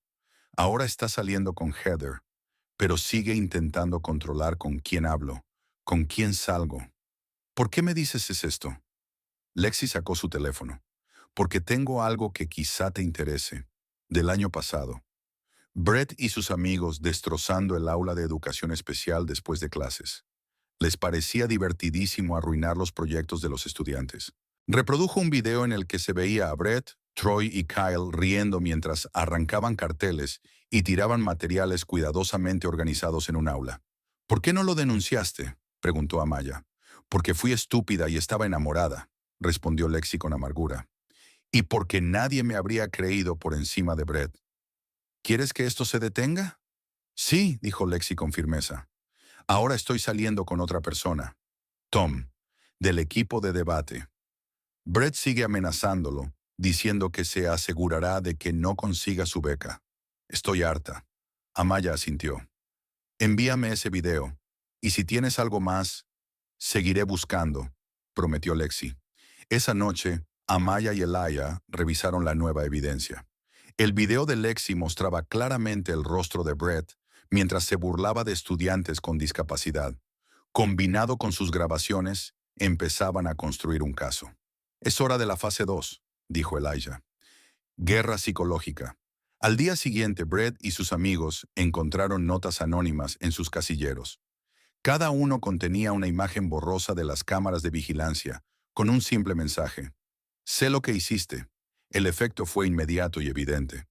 Ahora está saliendo con Heather, pero sigue intentando controlar con quién hablo, con quién salgo. ¿Por qué me dices es esto? Lexi sacó su teléfono. Porque tengo algo que quizá te interese. Del año pasado. Brett y sus amigos destrozando el aula de educación especial después de clases. Les parecía divertidísimo arruinar los proyectos de los estudiantes. Reprodujo un video en el que se veía a Brett, Troy y Kyle riendo mientras arrancaban carteles y tiraban materiales cuidadosamente organizados en un aula. ¿Por qué no lo denunciaste?, preguntó Amaya. Porque fui estúpida y estaba enamorada, respondió Lexi con amargura. Y porque nadie me habría creído por encima de Brett. ¿Quieres que esto se detenga? Sí, dijo Lexi con firmeza. Ahora estoy saliendo con otra persona. Tom, del equipo de debate. Brett sigue amenazándolo, diciendo que se asegurará de que no consiga su beca. Estoy harta. Amaya asintió. Envíame ese video. Y si tienes algo más, seguiré buscando, prometió Lexi. Esa noche, Amaya y Elijah revisaron la nueva evidencia. El video de Lexi mostraba claramente el rostro de Brett mientras se burlaba de estudiantes con discapacidad. Combinado con sus grabaciones, empezaban a construir un caso. Es hora de la fase 2, dijo Elijah. Guerra psicológica. Al día siguiente, Brett y sus amigos encontraron notas anónimas en sus casilleros. Cada uno contenía una imagen borrosa de las cámaras de vigilancia, con un simple mensaje. Sé lo que hiciste. El efecto fue inmediato y evidente.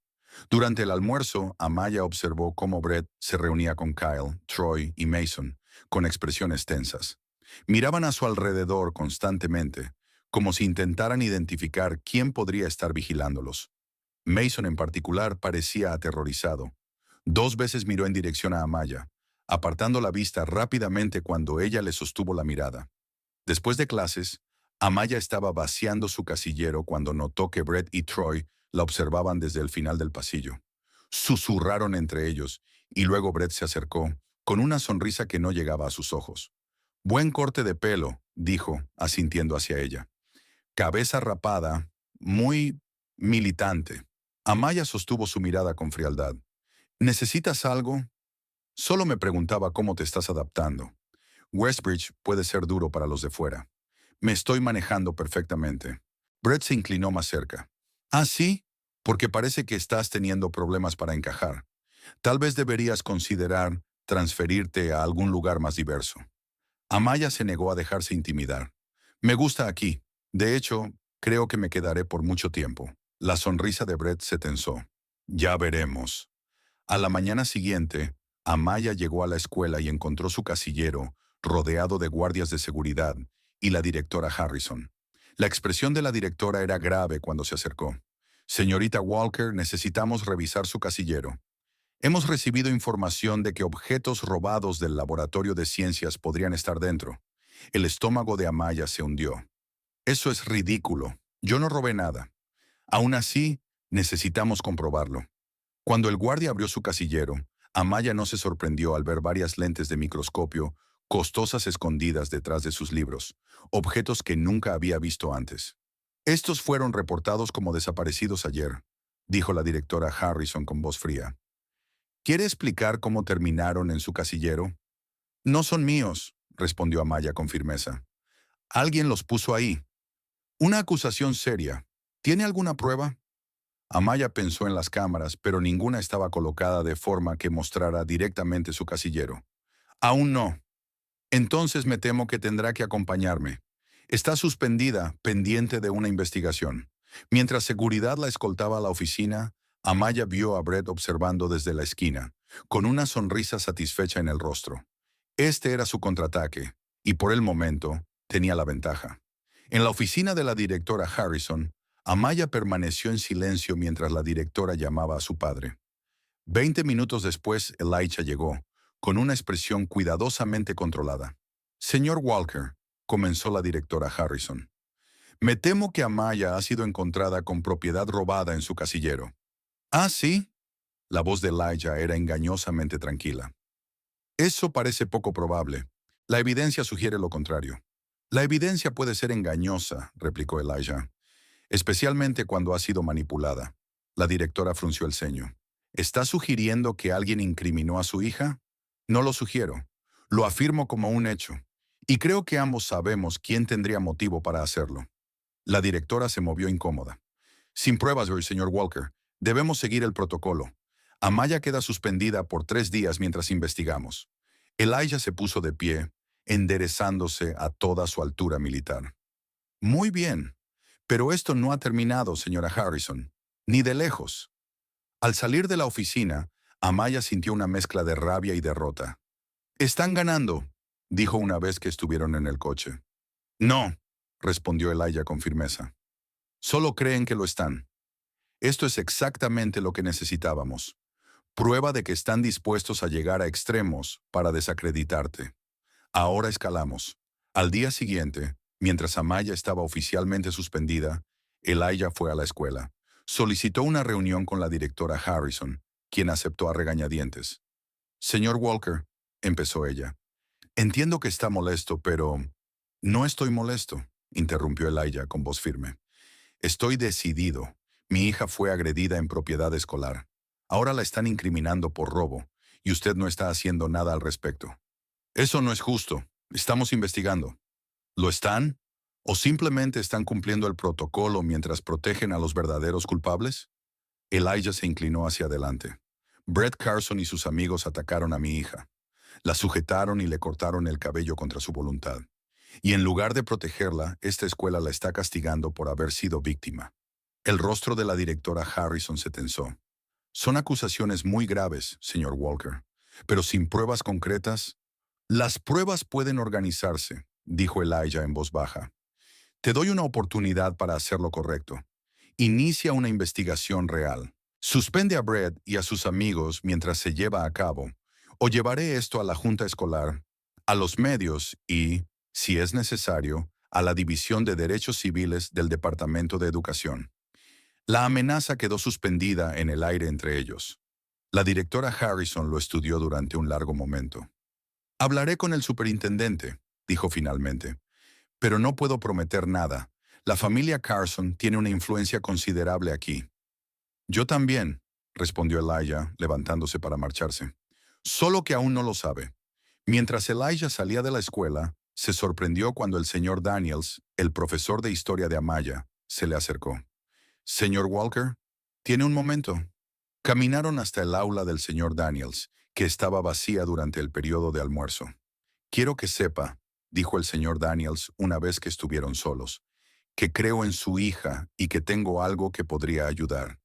Durante el almuerzo, Amaya observó cómo Brett se reunía con Kyle, Troy y Mason, con expresiones tensas. Miraban a su alrededor constantemente, como si intentaran identificar quién podría estar vigilándolos. Mason en particular parecía aterrorizado. 2 veces miró en dirección a Amaya, apartando la vista rápidamente cuando ella le sostuvo la mirada. Después de clases, Amaya estaba vaciando su casillero cuando notó que Brett y Troy la observaban desde el final del pasillo. Susurraron entre ellos, y luego Brett se acercó, con una sonrisa que no llegaba a sus ojos. Buen corte de pelo, dijo, asintiendo hacia ella. Cabeza rapada, muy militante. Amaya sostuvo su mirada con frialdad. ¿Necesitas algo? Solo me preguntaba cómo te estás adaptando. Westbridge puede ser duro para los de fuera. Me estoy manejando perfectamente. Brett se inclinó más cerca. Ah, sí, porque parece que estás teniendo problemas para encajar. Tal vez deberías considerar transferirte a algún lugar más diverso. Amaya se negó a dejarse intimidar. Me gusta aquí. De hecho, creo que me quedaré por mucho tiempo. La sonrisa de Brett se tensó. Ya veremos. A la mañana siguiente, Amaya llegó a la escuela y encontró su casillero, rodeado de guardias de seguridad, y la directora Harrison. La expresión de la directora era grave cuando se acercó. Señorita Walker, necesitamos revisar su casillero. Hemos recibido información de que objetos robados del laboratorio de ciencias podrían estar dentro. El estómago de Amaya se hundió. Eso es ridículo. Yo no robé nada. Aún así, necesitamos comprobarlo. Cuando el guardia abrió su casillero, Amaya no se sorprendió al ver varias lentes de microscopio costosas escondidas detrás de sus libros, objetos que nunca había visto antes. Estos fueron reportados como desaparecidos ayer, dijo la directora Harrison con voz fría. ¿Quiere explicar cómo terminaron en su casillero? No son míos, respondió Amaya con firmeza. Alguien los puso ahí. Una acusación seria. ¿Tiene alguna prueba? Amaya pensó en las cámaras, pero ninguna estaba colocada de forma que mostrara directamente su casillero. Aún no. Entonces me temo que tendrá que acompañarme. Está suspendida, pendiente de una investigación. Mientras seguridad la escoltaba a la oficina, Amaya vio a Brett observando desde la esquina, con una sonrisa satisfecha en el rostro. Este era su contraataque, y por el momento tenía la ventaja. En la oficina de la directora Harrison, Amaya permaneció en silencio mientras la directora llamaba a su padre. 20 minutos después, Elijah llegó, con una expresión cuidadosamente controlada. Señor Walker, comenzó la directora Harrison. Me temo que Amaya ha sido encontrada con propiedad robada en su casillero. ¿Ah, sí? La voz de Elijah era engañosamente tranquila. Eso parece poco probable. La evidencia sugiere lo contrario. La evidencia puede ser engañosa, replicó Elijah, especialmente cuando ha sido manipulada. La directora frunció el ceño. ¿Está sugiriendo que alguien incriminó a su hija? No lo sugiero. Lo afirmo como un hecho. Y creo que ambos sabemos quién tendría motivo para hacerlo. La directora se movió incómoda. Sin pruebas, señor Walker. Debemos seguir el protocolo. Amaya queda suspendida por 3 días mientras investigamos. Elijah se puso de pie, enderezándose a toda su altura militar. Muy bien, pero esto no ha terminado, señora Harrison. Ni de lejos. Al salir de la oficina, Amaya sintió una mezcla de rabia y derrota. «Están ganando», dijo una vez que estuvieron en el coche. «No», respondió Elijah con firmeza. «Solo creen que lo están. Esto es exactamente lo que necesitábamos. Prueba de que están dispuestos a llegar a extremos para desacreditarte. Ahora escalamos. Al día siguiente, mientras Amaya estaba oficialmente suspendida, Elijah fue a la escuela. Solicitó una reunión con la directora Harrison, quien aceptó a regañadientes. «Señor Walker», empezó ella, «entiendo que está molesto, pero...» «No estoy molesto», interrumpió Elijah con voz firme. «Estoy decidido. Mi hija fue agredida en propiedad escolar. Ahora la están incriminando por robo, y usted no está haciendo nada al respecto. Eso no es justo. Estamos investigando». ¿Lo están? ¿O simplemente están cumpliendo el protocolo mientras protegen a los verdaderos culpables? Elijah se inclinó hacia adelante. Brett Carson y sus amigos atacaron a mi hija. La sujetaron y le cortaron el cabello contra su voluntad. Y en lugar de protegerla, esta escuela la está castigando por haber sido víctima. El rostro de la directora Harrison se tensó. Son acusaciones muy graves, señor Walker, pero sin pruebas concretas. Las pruebas pueden organizarse, dijo Elijah en voz baja. Te doy una oportunidad para hacer lo correcto. Inicia una investigación real. Suspende a Brett y a sus amigos mientras se lleva a cabo, o llevaré esto a la junta escolar, a los medios y, si es necesario, a la División de Derechos Civiles del Departamento de Educación. La amenaza quedó suspendida en el aire entre ellos. La directora Harrison lo estudió durante un largo momento. «Hablaré con el superintendente», dijo finalmente, «pero no puedo prometer nada. La familia Carson tiene una influencia considerable aquí». «Yo también», respondió Elijah, levantándose para marcharse. «Solo que aún no lo sabe». Mientras Elijah salía de la escuela, se sorprendió cuando el señor Daniels, el profesor de historia de Amaya, se le acercó. «Señor Walker, ¿tiene un momento?» Caminaron hasta el aula del señor Daniels, que estaba vacía durante el periodo de almuerzo. «Quiero que sepa», dijo el señor Daniels una vez que estuvieron solos, «que creo en su hija y que tengo algo que podría ayudar».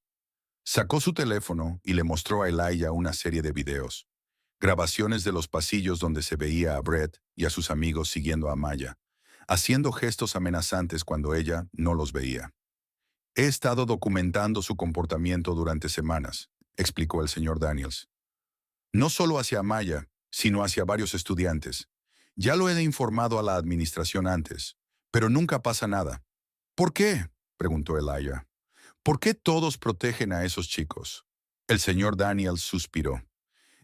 Sacó su teléfono y le mostró a Elijah una serie de videos. Grabaciones de los pasillos donde se veía a Brett y a sus amigos siguiendo a Amaya, haciendo gestos amenazantes cuando ella no los veía. «He estado documentando su comportamiento durante semanas», explicó el señor Daniels. «No solo hacia Amaya, sino hacia varios estudiantes. Ya lo he informado a la administración antes, pero nunca pasa nada». «¿Por qué?», preguntó Elijah. «¿Por qué todos protegen a esos chicos?». El señor Daniels suspiró.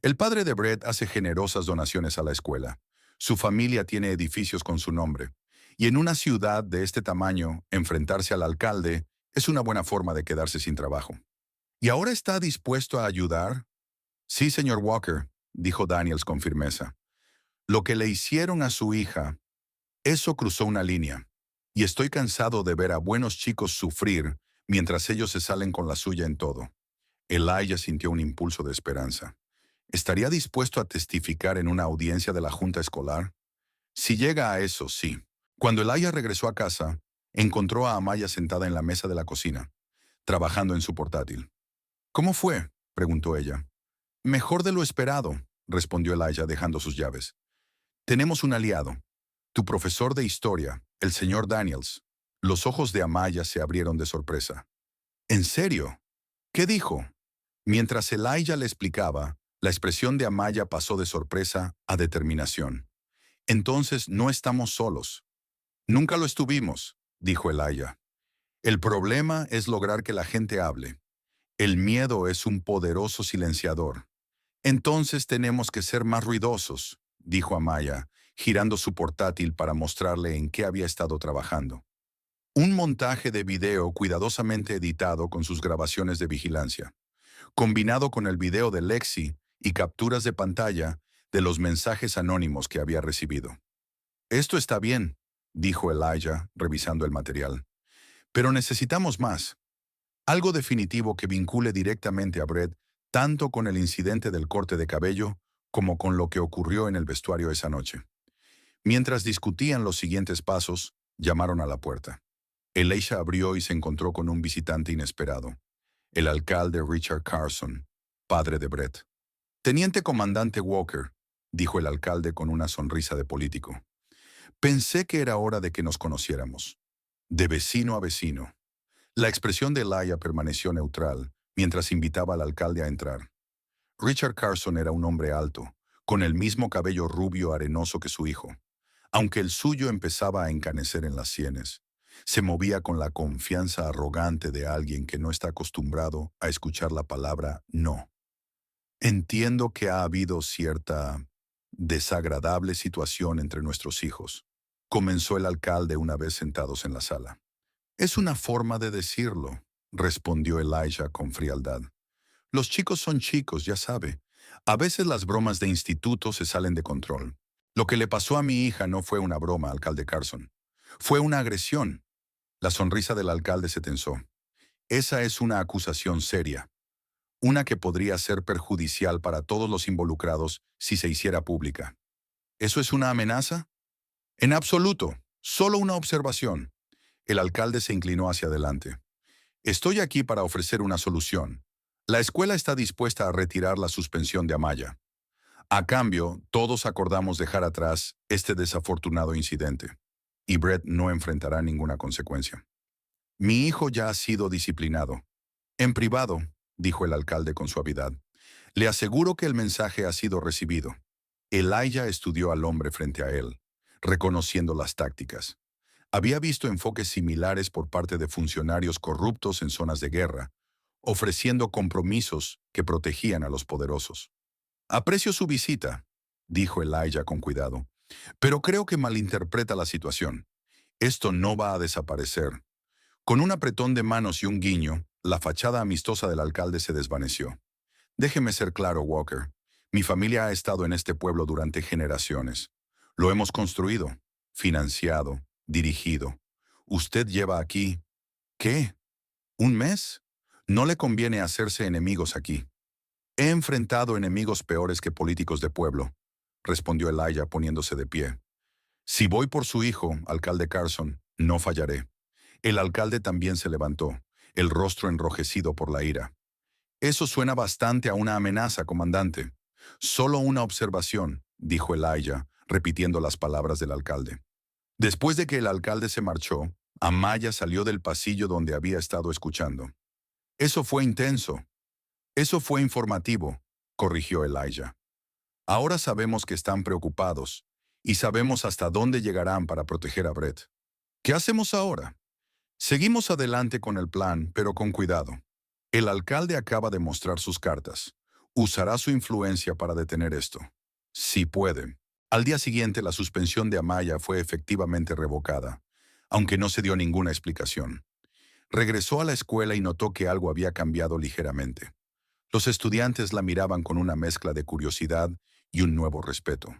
«El padre de Brett hace generosas donaciones a la escuela. Su familia tiene edificios con su nombre. Y en una ciudad de este tamaño, enfrentarse al alcalde es una buena forma de quedarse sin trabajo». «¿Y ahora está dispuesto a ayudar?». «Sí, señor Walker», dijo Daniels con firmeza. «Lo que le hicieron a su hija, eso cruzó una línea. Y estoy cansado de ver a buenos chicos sufrir mientras ellos se salen con la suya en todo». Elijah sintió un impulso de esperanza. ¿Estaría dispuesto a testificar en una audiencia de la junta escolar? Si llega a eso, sí. Cuando Elijah regresó a casa, encontró a Amaya sentada en la mesa de la cocina, trabajando en su portátil. «¿Cómo fue?», preguntó ella. «Mejor de lo esperado», respondió Elijah dejando sus llaves. «Tenemos un aliado. Tu profesor de historia, el señor Daniels». Los ojos de Amaya se abrieron de sorpresa. «¿En serio? ¿Qué dijo?». Mientras Elijah le explicaba, la expresión de Amaya pasó de sorpresa a determinación. «Entonces no estamos solos». «Nunca lo estuvimos», dijo Elijah. «El problema es lograr que la gente hable. El miedo es un poderoso silenciador. Entonces tenemos que ser más ruidosos», dijo Amaya, girando su portátil para mostrarle en qué había estado trabajando. Un montaje de video cuidadosamente editado con sus grabaciones de vigilancia, combinado con el video de Lexi y capturas de pantalla de los mensajes anónimos que había recibido. Esto está bien, dijo Elijah, revisando el material. Pero necesitamos más. Algo definitivo que vincule directamente a Brett, tanto con el incidente del corte de cabello como con lo que ocurrió en el vestuario esa noche. Mientras discutían los siguientes pasos, llamaron a la puerta. Elisha abrió y se encontró con un visitante inesperado, el alcalde Richard Carson, padre de Brett. Teniente comandante Walker, dijo el alcalde con una sonrisa de político. Pensé que era hora de que nos conociéramos. De vecino a vecino. La expresión de Elijah permaneció neutral mientras invitaba al alcalde a entrar. Richard Carson era un hombre alto, con el mismo cabello rubio arenoso que su hijo. Aunque el suyo empezaba a encanecer en las sienes, se movía con la confianza arrogante de alguien que no está acostumbrado a escuchar la palabra no. Entiendo que ha habido cierta desagradable situación entre nuestros hijos, comenzó el alcalde una vez sentados en la sala. Es una forma de decirlo, respondió Elijah con frialdad. Los chicos son chicos, ya sabe. A veces las bromas de instituto se salen de control. Lo que le pasó a mi hija no fue una broma, alcalde Carson. Fue una agresión. La sonrisa del alcalde se tensó. Esa es una acusación seria. Una que podría ser perjudicial para todos los involucrados si se hiciera pública. ¿Eso es una amenaza? En absoluto. Solo una observación. El alcalde se inclinó hacia adelante. Estoy aquí para ofrecer una solución. La escuela está dispuesta a retirar la suspensión de Amaya. A cambio, todos acordamos dejar atrás este desafortunado incidente. Y Brett no enfrentará ninguna consecuencia. Mi hijo ya ha sido disciplinado. En privado, dijo el alcalde con suavidad. Le aseguro que el mensaje ha sido recibido. Elijah estudió al hombre frente a él, reconociendo las tácticas. Había visto enfoques similares por parte de funcionarios corruptos en zonas de guerra, ofreciendo compromisos que protegían a los poderosos. Aprecio su visita, dijo Elijah con cuidado, pero creo que malinterpreta la situación. Esto no va a desaparecer. Con un apretón de manos y un guiño, la fachada amistosa del alcalde se desvaneció. Déjeme ser claro, Walker. Mi familia ha estado en este pueblo durante generaciones. Lo hemos construido, financiado, dirigido. Usted lleva aquí, ¿qué? ¿Un mes? No le conviene hacerse enemigos aquí. He enfrentado enemigos peores que políticos de pueblo, respondió Elijah poniéndose de pie. Si voy por su hijo, alcalde Carson, no fallaré. El alcalde también se levantó, el rostro enrojecido por la ira. Eso suena bastante a una amenaza, comandante. Solo una observación, dijo Elijah, repitiendo las palabras del alcalde. Después de que el alcalde se marchó, Amaya salió del pasillo donde había estado escuchando. Eso fue intenso. Eso fue informativo, corrigió Elijah. Ahora sabemos que están preocupados y sabemos hasta dónde llegarán para proteger a Brett. ¿Qué hacemos ahora? Seguimos adelante con el plan, pero con cuidado. El alcalde acaba de mostrar sus cartas. Usará su influencia para detener esto. Si puede. Al día siguiente, la suspensión de Amaya fue efectivamente revocada, aunque no se dio ninguna explicación. Regresó a la escuela y notó que algo había cambiado ligeramente. Los estudiantes la miraban con una mezcla de curiosidad y un nuevo respeto.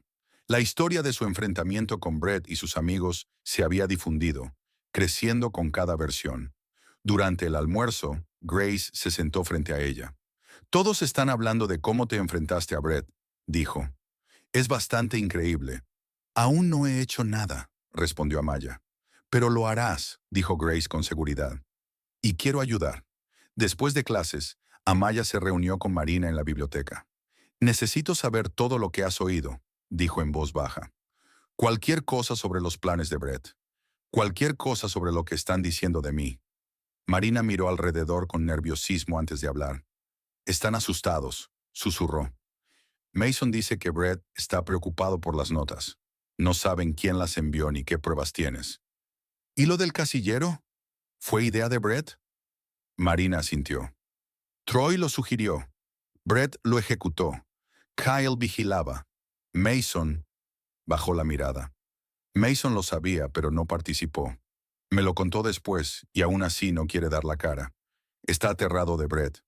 La historia de su enfrentamiento con Brett y sus amigos se había difundido, creciendo con cada versión. Durante el almuerzo, Grace se sentó frente a ella. Todos están hablando de cómo te enfrentaste a Brett, dijo. Es bastante increíble. Aún no he hecho nada, respondió Amaya. Pero lo harás, dijo Grace con seguridad. Y quiero ayudar. Después de clases, Amaya se reunió con Marina en la biblioteca. Necesito saber todo lo que has oído, dijo en voz baja. Cualquier cosa sobre los planes de Brett. Cualquier cosa sobre lo que están diciendo de mí. Marina miró alrededor con nerviosismo antes de hablar. Están asustados, susurró. Mason dice que Brett está preocupado por las notas. No saben quién las envió ni qué pruebas tienes. ¿Y lo del casillero? ¿Fue idea de Brett? Marina asintió. Troy lo sugirió. Brett lo ejecutó. Kyle vigilaba. Mason bajó la mirada. Mason lo sabía, pero no participó. Me lo contó después y aún así no quiere dar la cara. Está aterrado de Brett.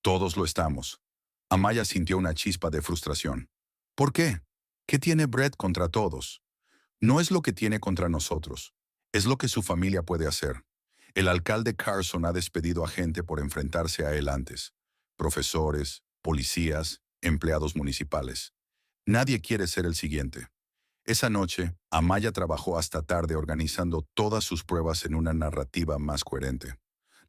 Todos lo estamos. Amaya sintió una chispa de frustración. ¿Por qué? ¿Qué tiene Brett contra todos? No es lo que tiene contra nosotros. Es lo que su familia puede hacer. El alcalde Carson ha despedido a gente por enfrentarse a él antes. Profesores, policías, empleados municipales. Nadie quiere ser el siguiente. Esa noche, Amaya trabajó hasta tarde organizando todas sus pruebas en una narrativa más coherente.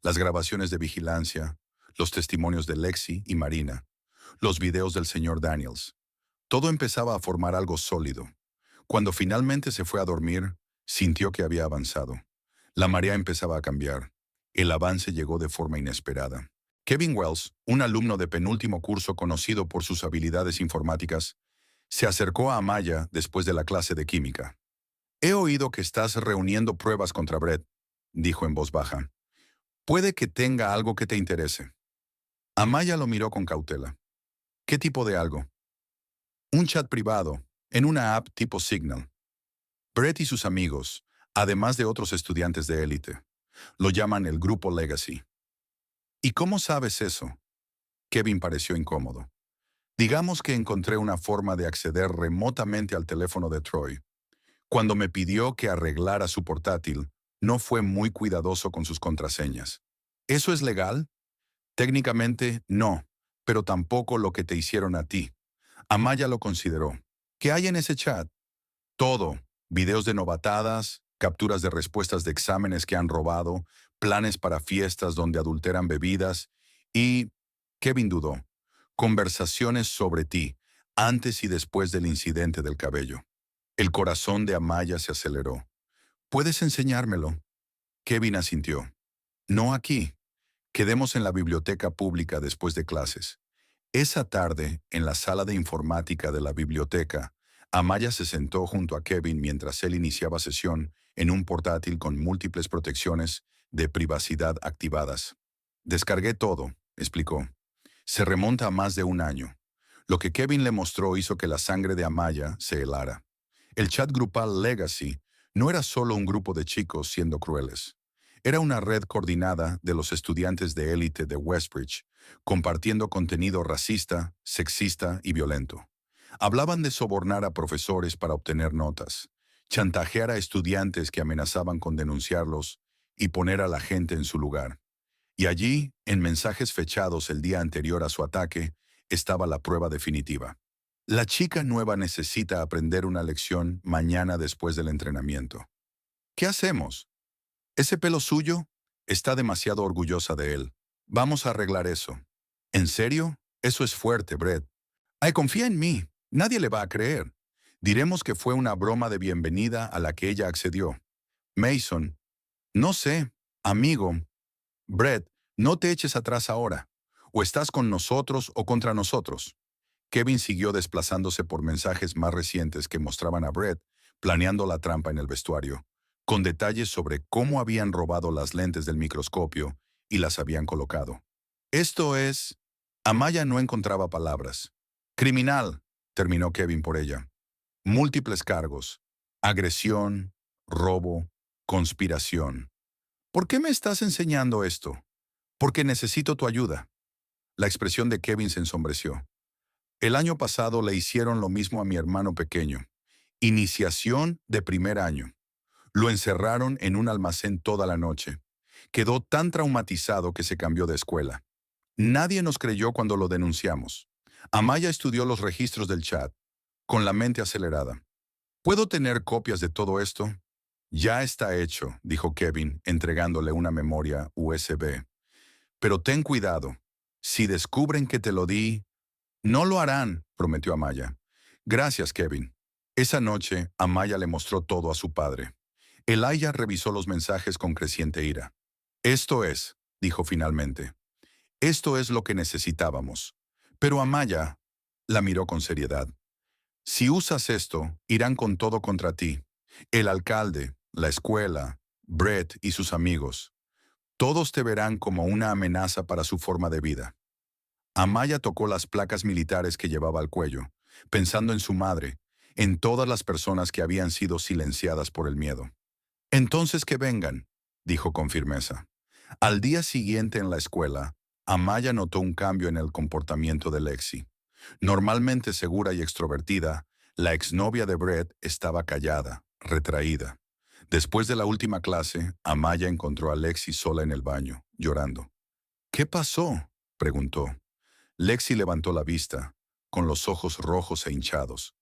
Las grabaciones de vigilancia, los testimonios de Lexi y Marina, los videos del señor Daniels. Todo empezaba a formar algo sólido. Cuando finalmente se fue a dormir, sintió que había avanzado. La marea empezaba a cambiar. El avance llegó de forma inesperada. Kevin Wells, un alumno de penúltimo curso conocido por sus habilidades informáticas, se acercó a Amaya después de la clase de química. «He oído que estás reuniendo pruebas contra Brett», dijo en voz baja. «Puede que tenga algo que te interese». Amaya lo miró con cautela. «¿Qué tipo de algo?» «Un chat privado, en una app tipo Signal. Brett y sus amigos, además de otros estudiantes de élite, lo llaman el Grupo Legacy». «¿Y cómo sabes eso?» Kevin pareció incómodo. «Digamos que encontré una forma de acceder remotamente al teléfono de Troy. Cuando me pidió que arreglara su portátil, no fue muy cuidadoso con sus contraseñas. ¿Eso es legal?» «Técnicamente, no, pero tampoco lo que te hicieron a ti». Amaya lo consideró. «¿Qué hay en ese chat?» «Todo. Videos de novatadas, capturas de respuestas de exámenes que han robado, planes para fiestas donde adulteran bebidas y...» Kevin dudó. «Conversaciones sobre ti, antes y después del incidente del cabello». El corazón de Amaya se aceleró. «¿Puedes enseñármelo?» Kevin asintió. «No aquí. Quedemos en la biblioteca pública después de clases». Esa tarde, en la sala de informática de la biblioteca, Amaya se sentó junto a Kevin mientras él iniciaba sesión en un portátil con múltiples protecciones de privacidad activadas. «Descargué todo», explicó. «Se remonta a más de un año». Lo que Kevin le mostró hizo que la sangre de Amaya se helara. El chat grupal Legacy no era solo un grupo de chicos siendo crueles. Era una red coordinada de los estudiantes de élite de Westbridge, compartiendo contenido racista, sexista y violento. Hablaban de sobornar a profesores para obtener notas, chantajear a estudiantes que amenazaban con denunciarlos y poner a la gente en su lugar. Y allí, en mensajes fechados el día anterior a su ataque, estaba la prueba definitiva. La chica nueva necesita aprender una lección mañana después del entrenamiento. ¿Qué hacemos? ¿Ese pelo suyo? Está demasiado orgullosa de él. Vamos a arreglar eso. ¿En serio? Eso es fuerte, Brett. Ay, confía en mí. Nadie le va a creer. Diremos que fue una broma de bienvenida a la que ella accedió. Mason. No sé. Amigo. Brett, no te eches atrás ahora. O estás con nosotros o contra nosotros. Kevin siguió desplazándose por mensajes más recientes que mostraban a Brett planeando la trampa en el vestuario, con detalles sobre cómo habían robado las lentes del microscopio y las habían colocado. Esto es... Amaya no encontraba palabras. «Criminal», terminó Kevin por ella. «Múltiples cargos. Agresión, robo, conspiración. ¿Por qué me estás enseñando esto?» «Porque necesito tu ayuda». La expresión de Kevin se ensombreció. «El año pasado le hicieron lo mismo a mi hermano pequeño. Iniciación de primer año. Lo encerraron en un almacén toda la noche. Quedó tan traumatizado que se cambió de escuela. Nadie nos creyó cuando lo denunciamos». Amaya estudió los registros del chat, con la mente acelerada. «¿Puedo tener copias de todo esto?» «Ya está hecho», dijo Kevin, entregándole una memoria USB. «Pero ten cuidado. Si descubren que te lo di...» «No lo harán», prometió Amaya. «Gracias, Kevin». Esa noche, Amaya le mostró todo a su padre. Elijah revisó los mensajes con creciente ira. «Esto es», dijo finalmente. «Esto es lo que necesitábamos». Pero Amaya la miró con seriedad. «Si usas esto, irán con todo contra ti. El alcalde, la escuela, Brett y sus amigos. Todos te verán como una amenaza para su forma de vida». Amaya tocó las placas militares que llevaba al cuello, pensando en su madre, en todas las personas que habían sido silenciadas por el miedo. «Entonces que vengan. dijo con firmeza. Al día siguiente en la escuela, Amaya notó un cambio en el comportamiento de Lexi. Normalmente segura y extrovertida, la exnovia de Brett estaba callada, retraída. Después de la última clase, Amaya encontró a Lexi sola en el baño, llorando. ¿Qué pasó?, preguntó. Lexi levantó la vista, con los ojos rojos e hinchados.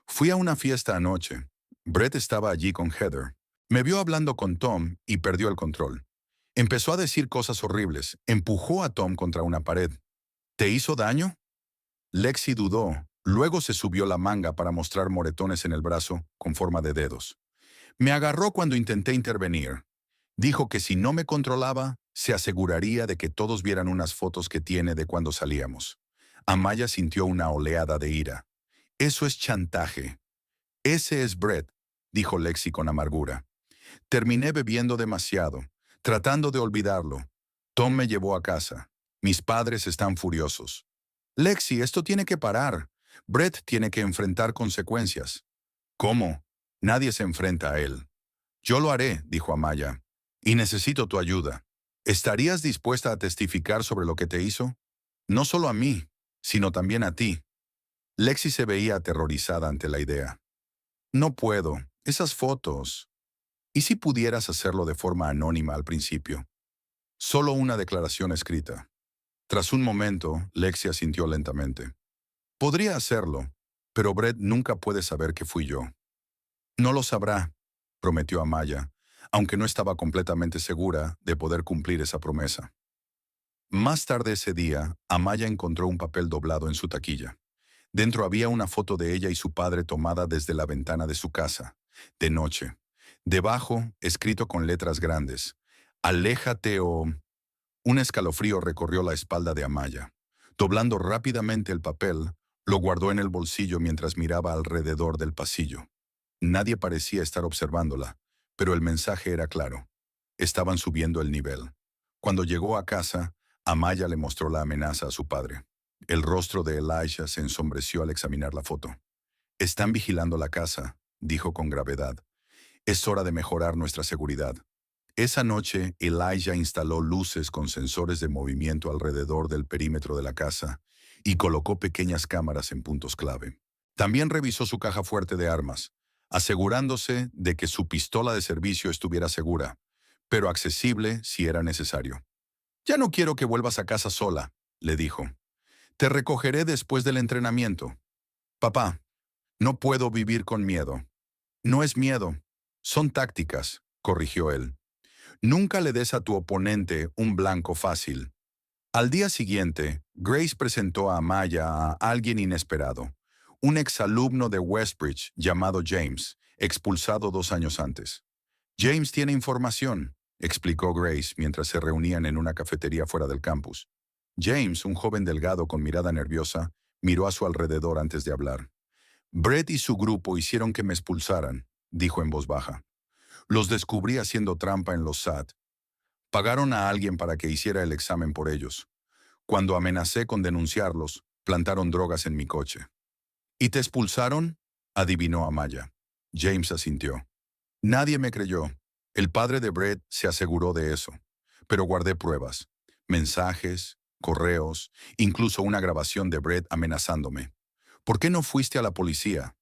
Fui a una fiesta anoche. Brett estaba allí con Heather. Me vio hablando con Tom y perdió el control. Empezó a decir cosas horribles, empujó a Tom contra una pared. ¿Te hizo daño? Lexi dudó, luego se subió la manga para mostrar moretones en el brazo con forma de dedos. Me agarró cuando intenté intervenir. Dijo que si no me controlaba, se aseguraría de que todos vieran unas fotos que tiene de cuando salíamos. Amaya sintió una oleada de ira. Eso es chantaje. Ese es Brett, dijo Lexi con amargura. Terminé bebiendo demasiado, tratando de olvidarlo. Tom me llevó a casa. Mis padres están furiosos. Lexi, esto tiene que parar. Brett tiene que enfrentar consecuencias. ¿Cómo? Nadie se enfrenta a él. Yo lo haré, dijo Amaya. Y necesito tu ayuda. ¿Estarías dispuesta a testificar sobre lo que te hizo? No solo a mí, sino también a ti. Lexi se veía aterrorizada ante la idea. No puedo. Esas fotos. ¿Y si pudieras hacerlo de forma anónima al principio? Solo una declaración escrita. Tras un momento, Lexi asintió lentamente. Podría hacerlo, pero Brett nunca puede saber que fui yo. No lo sabrá, prometió Amaya, aunque no estaba completamente segura de poder cumplir esa promesa. Más tarde ese día, Amaya encontró un papel doblado en su taquilla. Dentro había una foto de ella y su padre tomada desde la ventana de su casa, de noche. Debajo, escrito con letras grandes, «Aléjate o...». Un escalofrío recorrió la espalda de Amaya. Doblando rápidamente el papel, lo guardó en el bolsillo mientras miraba alrededor del pasillo. Nadie parecía estar observándola, pero el mensaje era claro. Estaban subiendo el nivel. Cuando llegó a casa, Amaya le mostró la amenaza a su padre. El rostro de Elijah se ensombreció al examinar la foto. «Están vigilando la casa», dijo con gravedad. «Es hora de mejorar nuestra seguridad». Esa noche, Elijah instaló luces con sensores de movimiento alrededor del perímetro de la casa y colocó pequeñas cámaras en puntos clave. También revisó su caja fuerte de armas, asegurándose de que su pistola de servicio estuviera segura, pero accesible si era necesario. «Ya no quiero que vuelvas a casa sola», le dijo. «Te recogeré después del entrenamiento». «Papá, no puedo vivir con miedo». «No es miedo, son tácticas», corrigió él. «Nunca le des a tu oponente un blanco fácil». Al día siguiente, Grace presentó a Amaya a alguien inesperado, un exalumno de Westbridge llamado James, expulsado 2 años antes. «James tiene información», explicó Grace mientras se reunían en una cafetería fuera del campus. James, un joven delgado con mirada nerviosa, miró a su alrededor antes de hablar. «Brett y su grupo hicieron que me expulsaran», dijo en voz baja. «Los descubrí haciendo trampa en los SAT. Pagaron a alguien para que hiciera el examen por ellos. Cuando amenacé con denunciarlos, plantaron drogas en mi coche». «¿Y te expulsaron?», adivinó Amaya. James asintió. «Nadie me creyó. El padre de Brett se aseguró de eso. Pero guardé pruebas. Mensajes, correos, incluso una grabación de Brett amenazándome. ¿Por qué no fuiste a la policía?»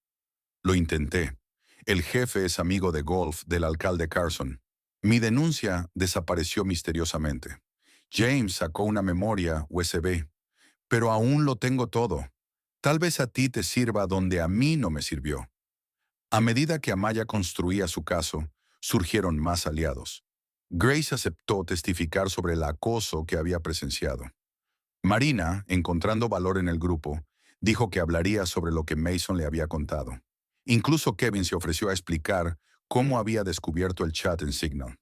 «Lo intenté. El jefe es amigo de golf del alcalde Carson. Mi denuncia desapareció misteriosamente. James sacó una memoria USB, pero aún lo tengo todo. Tal vez a ti te sirva donde a mí no me sirvió». A medida que Amaya construía su caso, surgieron más aliados. Grace aceptó testificar sobre el acoso que había presenciado. Marina, encontrando valor en el grupo, dijo que hablaría sobre lo que Mason le había contado. Incluso Kevin se ofreció a explicar cómo había descubierto el chat en Signal.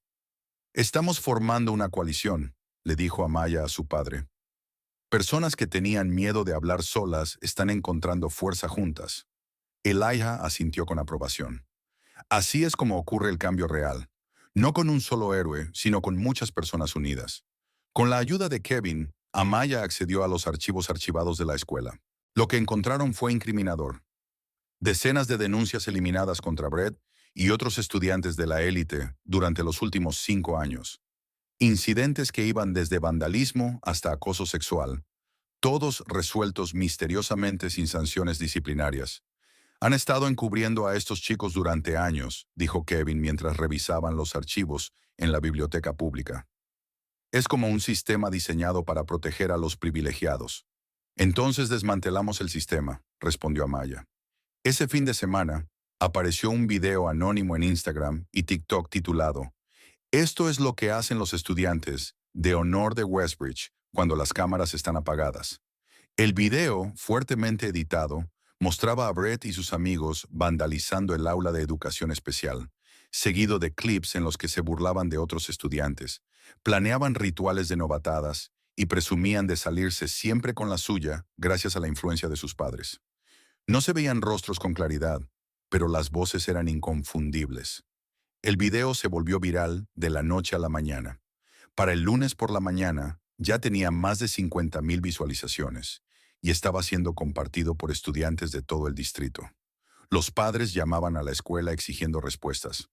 «Estamos formando una coalición», le dijo Amaya a su padre. «Personas que tenían miedo de hablar solas están encontrando fuerza juntas». Elijah asintió con aprobación. «Así es como ocurre el cambio real. No con un solo héroe, sino con muchas personas unidas». Con la ayuda de Kevin, Amaya accedió a los archivos archivados de la escuela. Lo que encontraron fue incriminador. Decenas de denuncias eliminadas contra Brett y otros estudiantes de la élite durante los últimos 5 años. Incidentes que iban desde vandalismo hasta acoso sexual, todos resueltos misteriosamente sin sanciones disciplinarias. Han estado encubriendo a estos chicos durante años, dijo Kevin mientras revisaban los archivos en la biblioteca pública. Es como un sistema diseñado para proteger a los privilegiados. Entonces desmantelamos el sistema, respondió Amaya. Ese fin de semana, apareció un video anónimo en Instagram y TikTok titulado "Esto es lo que hacen los estudiantes de honor de Westbridge cuando las cámaras están apagadas". El video, fuertemente editado, mostraba a Brett y sus amigos vandalizando el aula de educación especial, seguido de clips en los que se burlaban de otros estudiantes, planeaban rituales de novatadas y presumían de salirse siempre con la suya gracias a la influencia de sus padres. No se veían rostros con claridad, pero las voces eran inconfundibles. El video se volvió viral de la noche a la mañana. Para el lunes por la mañana, ya tenía más de 50,000 visualizaciones y estaba siendo compartido por estudiantes de todo el distrito. Los padres llamaban a la escuela exigiendo respuestas.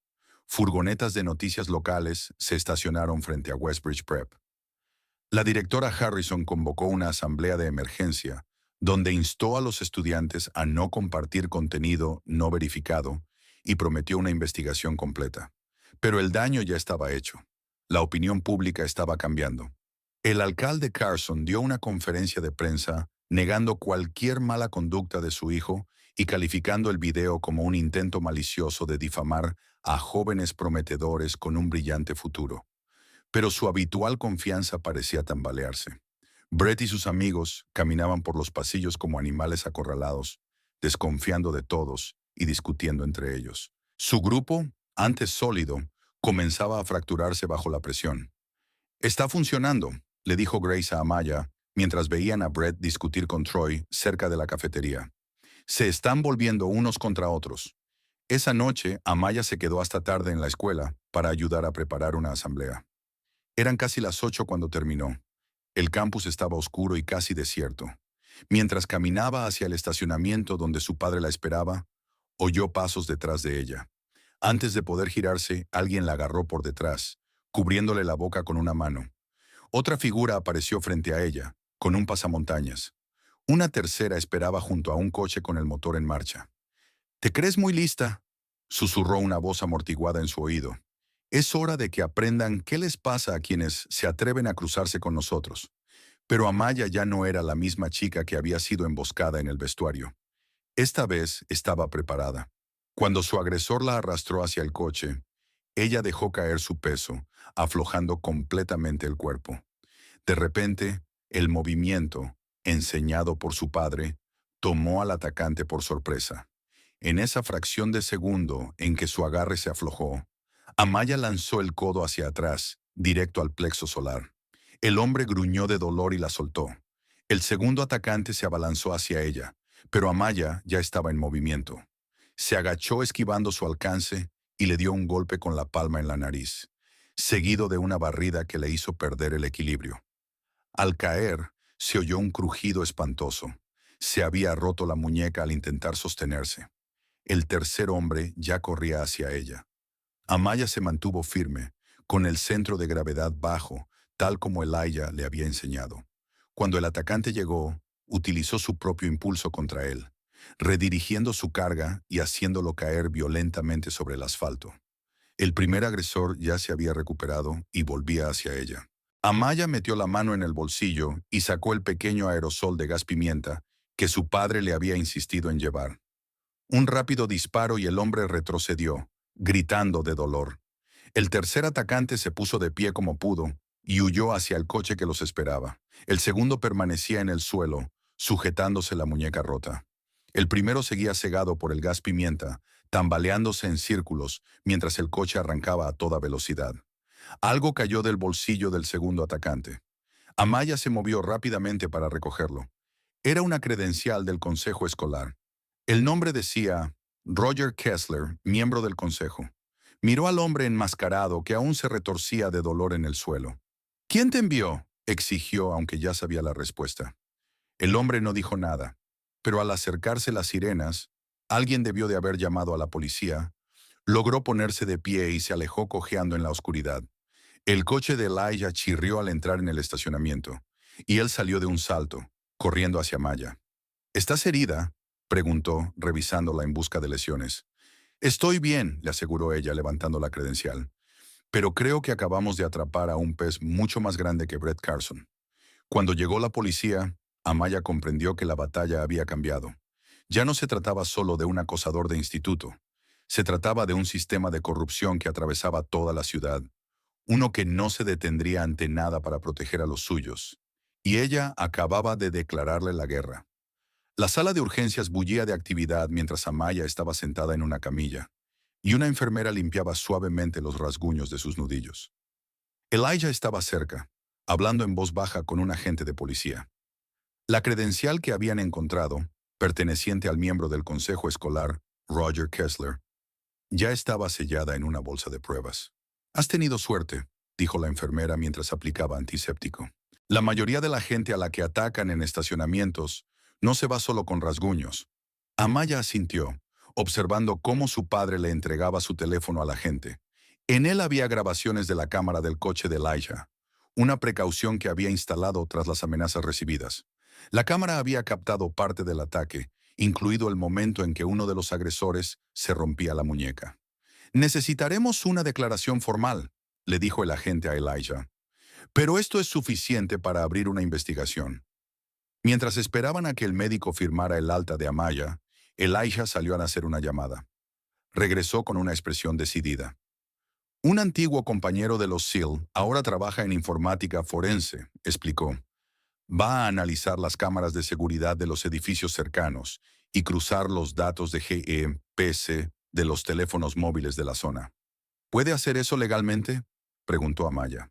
Furgonetas de noticias locales se estacionaron frente a Westbridge Prep. La directora Harrison convocó una asamblea de emergencia donde instó a los estudiantes a no compartir contenido no verificado y prometió una investigación completa. Pero el daño ya estaba hecho. La opinión pública estaba cambiando. El alcalde Carson dio una conferencia de prensa negando cualquier mala conducta de su hijo y calificando el video como un intento malicioso de difamar a jóvenes prometedores con un brillante futuro. Pero su habitual confianza parecía tambalearse. Brett y sus amigos caminaban por los pasillos como animales acorralados, desconfiando de todos y discutiendo entre ellos. Su grupo, antes sólido, comenzaba a fracturarse bajo la presión. «Está funcionando», le dijo Grace a Amaya mientras veían a Brett discutir con Troy cerca de la cafetería. «Se están volviendo unos contra otros». Esa noche, Amaya se quedó hasta tarde en la escuela para ayudar a preparar una asamblea. Eran casi las 8 cuando terminó. El campus estaba oscuro y casi desierto. Mientras caminaba hacia el estacionamiento donde su padre la esperaba, oyó pasos detrás de ella. Antes de poder girarse, alguien la agarró por detrás, cubriéndole la boca con una mano. Otra figura apareció frente a ella, con un pasamontañas. Una tercera esperaba junto a un coche con el motor en marcha. «¿Te crees muy lista?», susurró una voz amortiguada en su oído. «Es hora de que aprendan qué les pasa a quienes se atreven a cruzarse con nosotros». Pero Amaya ya no era la misma chica que había sido emboscada en el vestuario. Esta vez estaba preparada. Cuando su agresor la arrastró hacia el coche, ella dejó caer su peso, aflojando completamente el cuerpo. De repente, el movimiento, enseñado por su padre, tomó al atacante por sorpresa. En esa fracción de segundo en que su agarre se aflojó, Amaya lanzó el codo hacia atrás, directo al plexo solar. El hombre gruñó de dolor y la soltó. El segundo atacante se abalanzó hacia ella, pero Amaya ya estaba en movimiento. Se agachó esquivando su alcance y le dio un golpe con la palma en la nariz, seguido de una barrida que le hizo perder el equilibrio. Al caer, se oyó un crujido espantoso. Se había roto la muñeca al intentar sostenerse. El tercer hombre ya corría hacia ella. Amaya se mantuvo firme, con el centro de gravedad bajo, tal como Elijah le había enseñado. Cuando el atacante llegó, utilizó su propio impulso contra él, redirigiendo su carga y haciéndolo caer violentamente sobre el asfalto. El primer agresor ya se había recuperado y volvía hacia ella. Amaya metió la mano en el bolsillo y sacó el pequeño aerosol de gas pimienta que su padre le había insistido en llevar. Un rápido disparo y el hombre retrocedió, gritando de dolor. El tercer atacante se puso de pie como pudo y huyó hacia el coche que los esperaba. El segundo permanecía en el suelo, sujetándose la muñeca rota. El primero seguía cegado por el gas pimienta, tambaleándose en círculos mientras el coche arrancaba a toda velocidad. Algo cayó del bolsillo del segundo atacante. Amaya se movió rápidamente para recogerlo. Era una credencial del consejo escolar. El nombre decía Roger Kessler, miembro del consejo. Miró al hombre enmascarado que aún se retorcía de dolor en el suelo. «¿Quién te envió?», exigió, aunque ya sabía la respuesta. El hombre no dijo nada, pero al acercarse las sirenas, alguien debió de haber llamado a la policía, Logró ponerse de pie y se alejó cojeando en la oscuridad. El coche de Elijah chirrió al entrar en el estacionamiento, y él salió de un salto, corriendo hacia Maya. ¿Estás herida?, preguntó, revisándola en busca de lesiones. Estoy bien, le aseguró ella, levantando la credencial. Pero creo que acabamos de atrapar a un pez mucho más grande que Brett Carson. Cuando llegó la policía, Amaya comprendió que la batalla había cambiado. Ya no se trataba solo de un acosador de instituto. Se trataba de un sistema de corrupción que atravesaba toda la ciudad, uno que no se detendría ante nada para proteger a los suyos. Y ella acababa de declararle la guerra. La sala de urgencias bullía de actividad mientras Amaya estaba sentada en una camilla, y una enfermera limpiaba suavemente los rasguños de sus nudillos. Elijah estaba cerca, hablando en voz baja con un agente de policía. La credencial que habían encontrado, perteneciente al miembro del consejo escolar, Roger Kessler, ya estaba sellada en una bolsa de pruebas. «Has tenido suerte», dijo la enfermera mientras aplicaba antiséptico. «La mayoría de la gente a la que atacan en estacionamientos no se va solo con rasguños». Amaya asintió, observando cómo su padre le entregaba su teléfono a la gente. En él había grabaciones de la cámara del coche de Elijah, una precaución que había instalado tras las amenazas recibidas. La cámara había captado parte del ataque, incluido el momento en que uno de los agresores se rompía la muñeca. «Necesitaremos una declaración formal», le dijo el agente a Elijah. «Pero esto es suficiente para abrir una investigación». Mientras esperaban a que el médico firmara el alta de Amaya, Elijah salió a hacer una llamada. Regresó con una expresión decidida. «Un antiguo compañero de los SEAL ahora trabaja en informática forense», explicó. «Va a analizar las cámaras de seguridad de los edificios cercanos y cruzar los datos de GPS de los teléfonos móviles de la zona». «¿Puede hacer eso legalmente?», preguntó Amaya.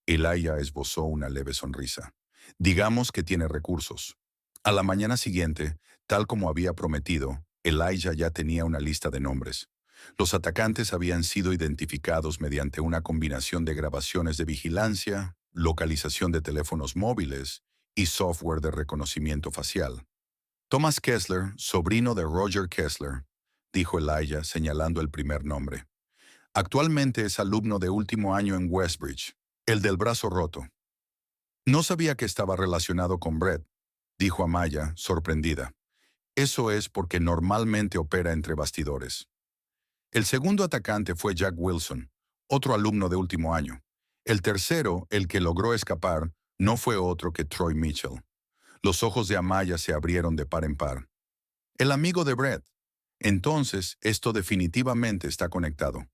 Elijah esbozó una leve sonrisa. «Digamos que tiene recursos». A la mañana siguiente, tal como había prometido, Elijah ya tenía una lista de nombres. Los atacantes habían sido identificados mediante una combinación de grabaciones de vigilancia, localización de teléfonos móviles y software de reconocimiento facial. «Thomas Kessler, sobrino de Roger Kessler», dijo Elijah señalando el primer nombre. «Actualmente es alumno de último año en Westbridge, el del brazo roto». «No sabía que estaba relacionado con Brett», dijo Amaya, sorprendida. «Eso es porque normalmente opera entre bastidores». El segundo atacante fue Jack Wilson, otro alumno de último año. El tercero, el que logró escapar, no fue otro que Troy Mitchell. Los ojos de Amaya se abrieron de par en par. «El amigo de Brett. Entonces, esto definitivamente está conectado».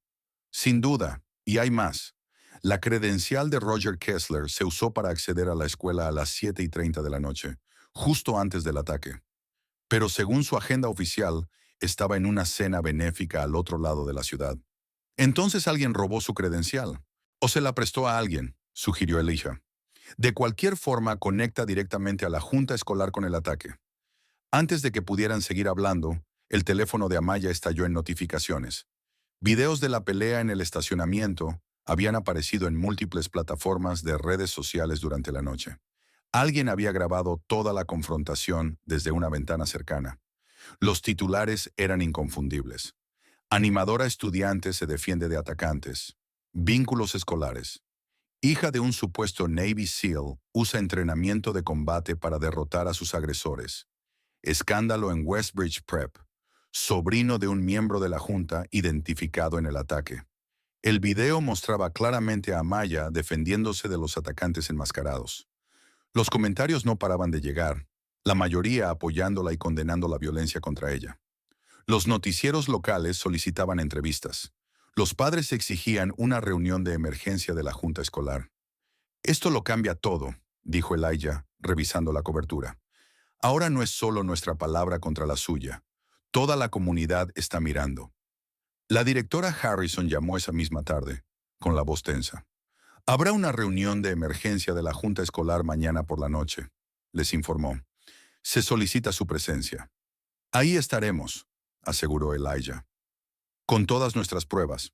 «Sin duda, y hay más. La credencial de Roger Kessler se usó para acceder a la escuela a las 7:30 de la noche, justo antes del ataque. Pero según su agenda oficial, estaba en una cena benéfica al otro lado de la ciudad. Entonces alguien robó su credencial. O se la prestó a alguien», sugirió Elijah. «De cualquier forma, conecta directamente a la junta escolar con el ataque». Antes de que pudieran seguir hablando, el teléfono de Amaya estalló en notificaciones. Videos de la pelea en el estacionamiento habían aparecido en múltiples plataformas de redes sociales durante la noche. Alguien había grabado toda la confrontación desde una ventana cercana. Los titulares eran inconfundibles. «Animadora estudiante se defiende de atacantes». «Vínculos escolares». «Hija de un supuesto Navy SEAL usa entrenamiento de combate para derrotar a sus agresores». «Escándalo en Westbridge Prep». «Sobrino de un miembro de la Junta identificado en el ataque». El video mostraba claramente a Amaya defendiéndose de los atacantes enmascarados. Los comentarios no paraban de llegar, la mayoría apoyándola y condenando la violencia contra ella. Los noticieros locales solicitaban entrevistas. Los padres exigían una reunión de emergencia de la junta escolar. «Esto lo cambia todo», dijo Elijah, revisando la cobertura. «Ahora no es solo nuestra palabra contra la suya. Toda la comunidad está mirando». La directora Harrison llamó esa misma tarde, con la voz tensa. «Habrá una reunión de emergencia de la junta escolar mañana por la noche», les informó. «Se solicita su presencia». «Ahí estaremos», aseguró Elijah. «Con todas nuestras pruebas».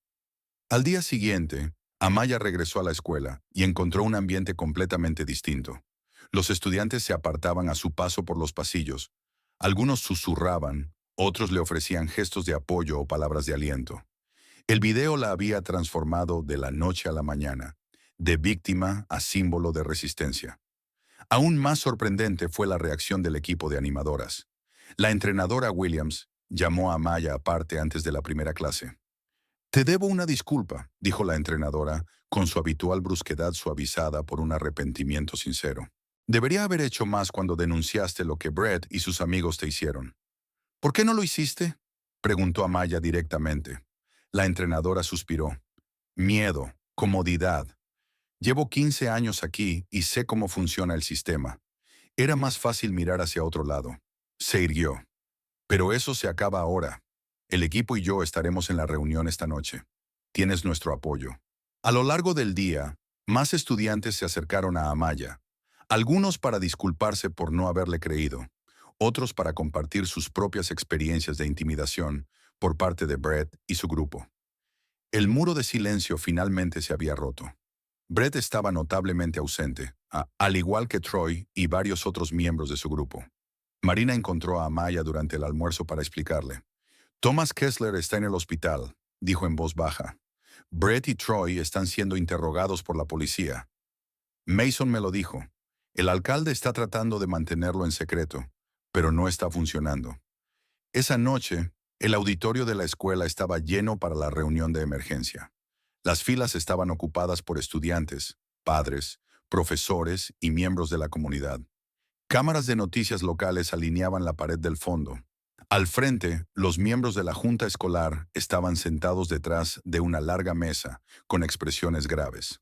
Al día siguiente, Amaya regresó a la escuela y encontró un ambiente completamente distinto. Los estudiantes se apartaban a su paso por los pasillos. Algunos susurraban, otros le ofrecían gestos de apoyo o palabras de aliento. El video la había transformado de la noche a la mañana, de víctima a símbolo de resistencia. Aún más sorprendente fue la reacción del equipo de animadoras. La entrenadora Williams llamó a Maya aparte antes de la primera clase. «Te debo una disculpa», dijo la entrenadora, con su habitual brusquedad suavizada por un arrepentimiento sincero. «Debería haber hecho más cuando denunciaste lo que Brett y sus amigos te hicieron». «¿Por qué no lo hiciste?», preguntó a Maya directamente. La entrenadora suspiró. «Miedo, comodidad. Llevo 15 años aquí y sé cómo funciona el sistema. Era más fácil mirar hacia otro lado». Se irguió. «Pero eso se acaba ahora. El equipo y yo estaremos en la reunión esta noche. Tienes nuestro apoyo». A lo largo del día, más estudiantes se acercaron a Amaya, algunos para disculparse por no haberle creído, otros para compartir sus propias experiencias de intimidación por parte de Brett y su grupo. El muro de silencio finalmente se había roto. Brett estaba notablemente ausente, al igual que Troy y varios otros miembros de su grupo. Marina encontró a Amaya durante el almuerzo para explicarle. «Thomas Kessler está en el hospital», dijo en voz baja. «Brett y Troy están siendo interrogados por la policía». Mason me lo dijo. «El alcalde está tratando de mantenerlo en secreto, pero no está funcionando». Esa noche, el auditorio de la escuela estaba lleno para la reunión de emergencia. Las filas estaban ocupadas por estudiantes, padres, profesores y miembros de la comunidad. Cámaras de noticias locales alineaban la pared del fondo. Al frente, los miembros de la junta escolar estaban sentados detrás de una larga mesa, con expresiones graves.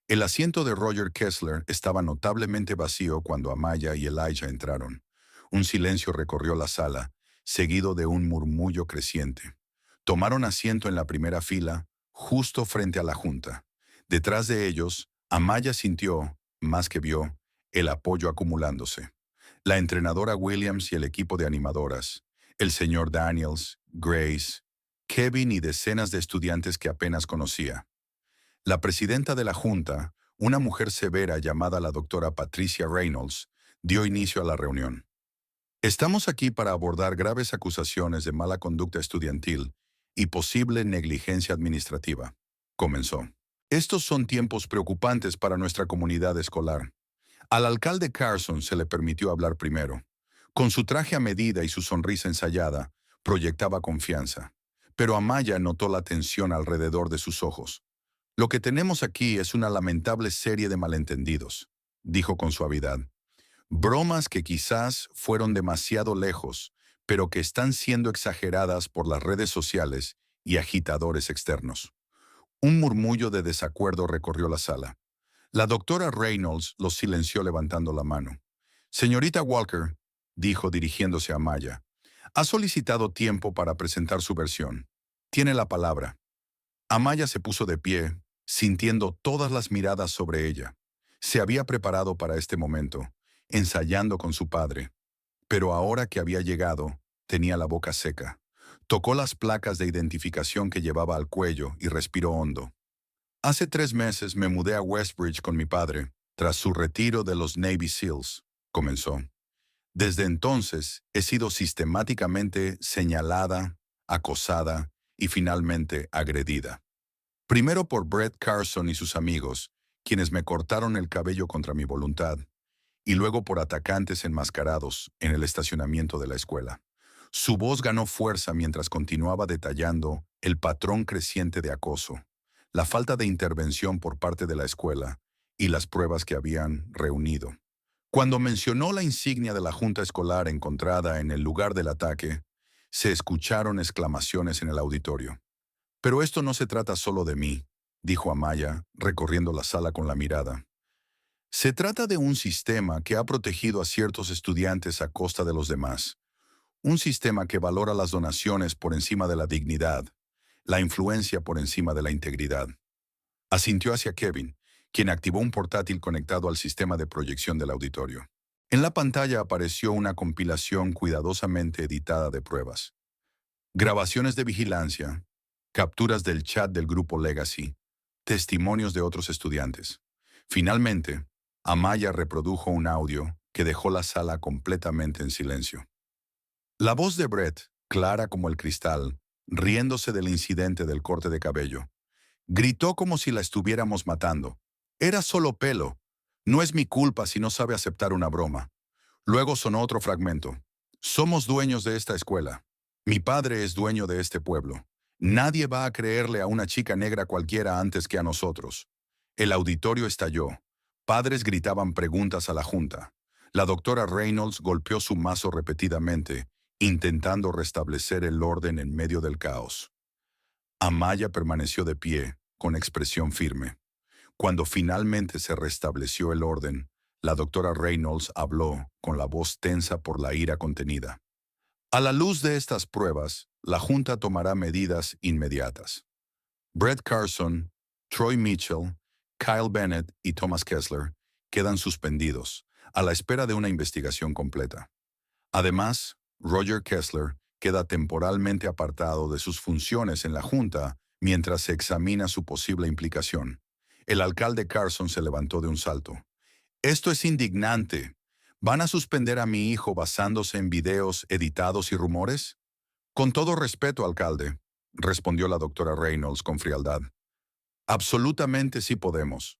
El asiento de Roger Kessler estaba notablemente vacío cuando Amaya y Elijah entraron. Un silencio recorrió la sala, seguido de un murmullo creciente. Tomaron asiento en la primera fila, justo frente a la junta. Detrás de ellos, Amaya sintió, más que vio, el apoyo acumulándose. La entrenadora Williams y el equipo de animadoras, el señor Daniels, Grace, Kevin y decenas de estudiantes que apenas conocía. La presidenta de la junta, una mujer severa llamada la doctora Patricia Reynolds, dio inicio a la reunión. «Estamos aquí para abordar graves acusaciones de mala conducta estudiantil y posible negligencia administrativa», comenzó. «Estos son tiempos preocupantes para nuestra comunidad escolar». Al alcalde Carson se le permitió hablar primero. Con su traje a medida y su sonrisa ensayada, proyectaba confianza. Pero Amaya notó la tensión alrededor de sus ojos. «Lo que tenemos aquí es una lamentable serie de malentendidos», dijo con suavidad. «Bromas que quizás fueron demasiado lejos, pero que están siendo exageradas por las redes sociales y agitadores externos». Un murmullo de desacuerdo recorrió la sala. La doctora Reynolds los silenció levantando la mano. «Señorita Walker», dijo dirigiéndose a Maya, «ha solicitado tiempo para presentar su versión. Tiene la palabra». Amaya se puso de pie, sintiendo todas las miradas sobre ella. Se había preparado para este momento, ensayando con su padre. Pero ahora que había llegado, tenía la boca seca. Tocó las placas de identificación que llevaba al cuello y respiró hondo. «Hace 3 meses me mudé a Westbridge con mi padre, tras su retiro de los Navy SEALs», comenzó. «Desde entonces he sido sistemáticamente señalada, acosada y finalmente agredida. Primero por Brett Carson y sus amigos, quienes me cortaron el cabello contra mi voluntad, y luego por atacantes enmascarados en el estacionamiento de la escuela». Su voz ganó fuerza mientras continuaba detallando el patrón creciente de acoso, la falta de intervención por parte de la escuela y las pruebas que habían reunido. Cuando mencionó la insignia de la junta escolar encontrada en el lugar del ataque, se escucharon exclamaciones en el auditorio. «Pero esto no se trata solo de mí», dijo Amaya, recorriendo la sala con la mirada. «Se trata de un sistema que ha protegido a ciertos estudiantes a costa de los demás. Un sistema que valora las donaciones por encima de la dignidad, la influencia por encima de la integridad». Asintió hacia Kevin, quien activó un portátil conectado al sistema de proyección del auditorio. En la pantalla apareció una compilación cuidadosamente editada de pruebas. Grabaciones de vigilancia, capturas del chat del grupo Legacy, testimonios de otros estudiantes. Finalmente, Amaya reprodujo un audio que dejó la sala completamente en silencio. La voz de Brett, clara como el cristal, riéndose del incidente del corte de cabello. Gritó como si la estuviéramos matando. Era solo pelo. No es mi culpa si no sabe aceptar una broma. Luego sonó otro fragmento. Somos dueños de esta escuela. Mi padre es dueño de este pueblo. Nadie va a creerle a una chica negra cualquiera antes que a nosotros. El auditorio estalló. Padres gritaban preguntas a la junta. La doctora Reynolds golpeó su mazo repetidamente, intentando restablecer el orden en medio del caos. Amaya permaneció de pie, con expresión firme. Cuando finalmente se restableció el orden, la doctora Reynolds habló con la voz tensa por la ira contenida. A la luz de estas pruebas, la Junta tomará medidas inmediatas. Brett Carson, Troy Mitchell, Kyle Bennett y Thomas Kessler quedan suspendidos, a la espera de una investigación completa. Además, Roger Kessler queda temporalmente apartado de sus funciones en la Junta mientras se examina su posible implicación. El alcalde Carson se levantó de un salto. Esto es indignante. ¿Van a suspender a mi hijo basándose en videos editados y rumores? Con todo respeto, alcalde, respondió la doctora Reynolds con frialdad. Absolutamente sí podemos.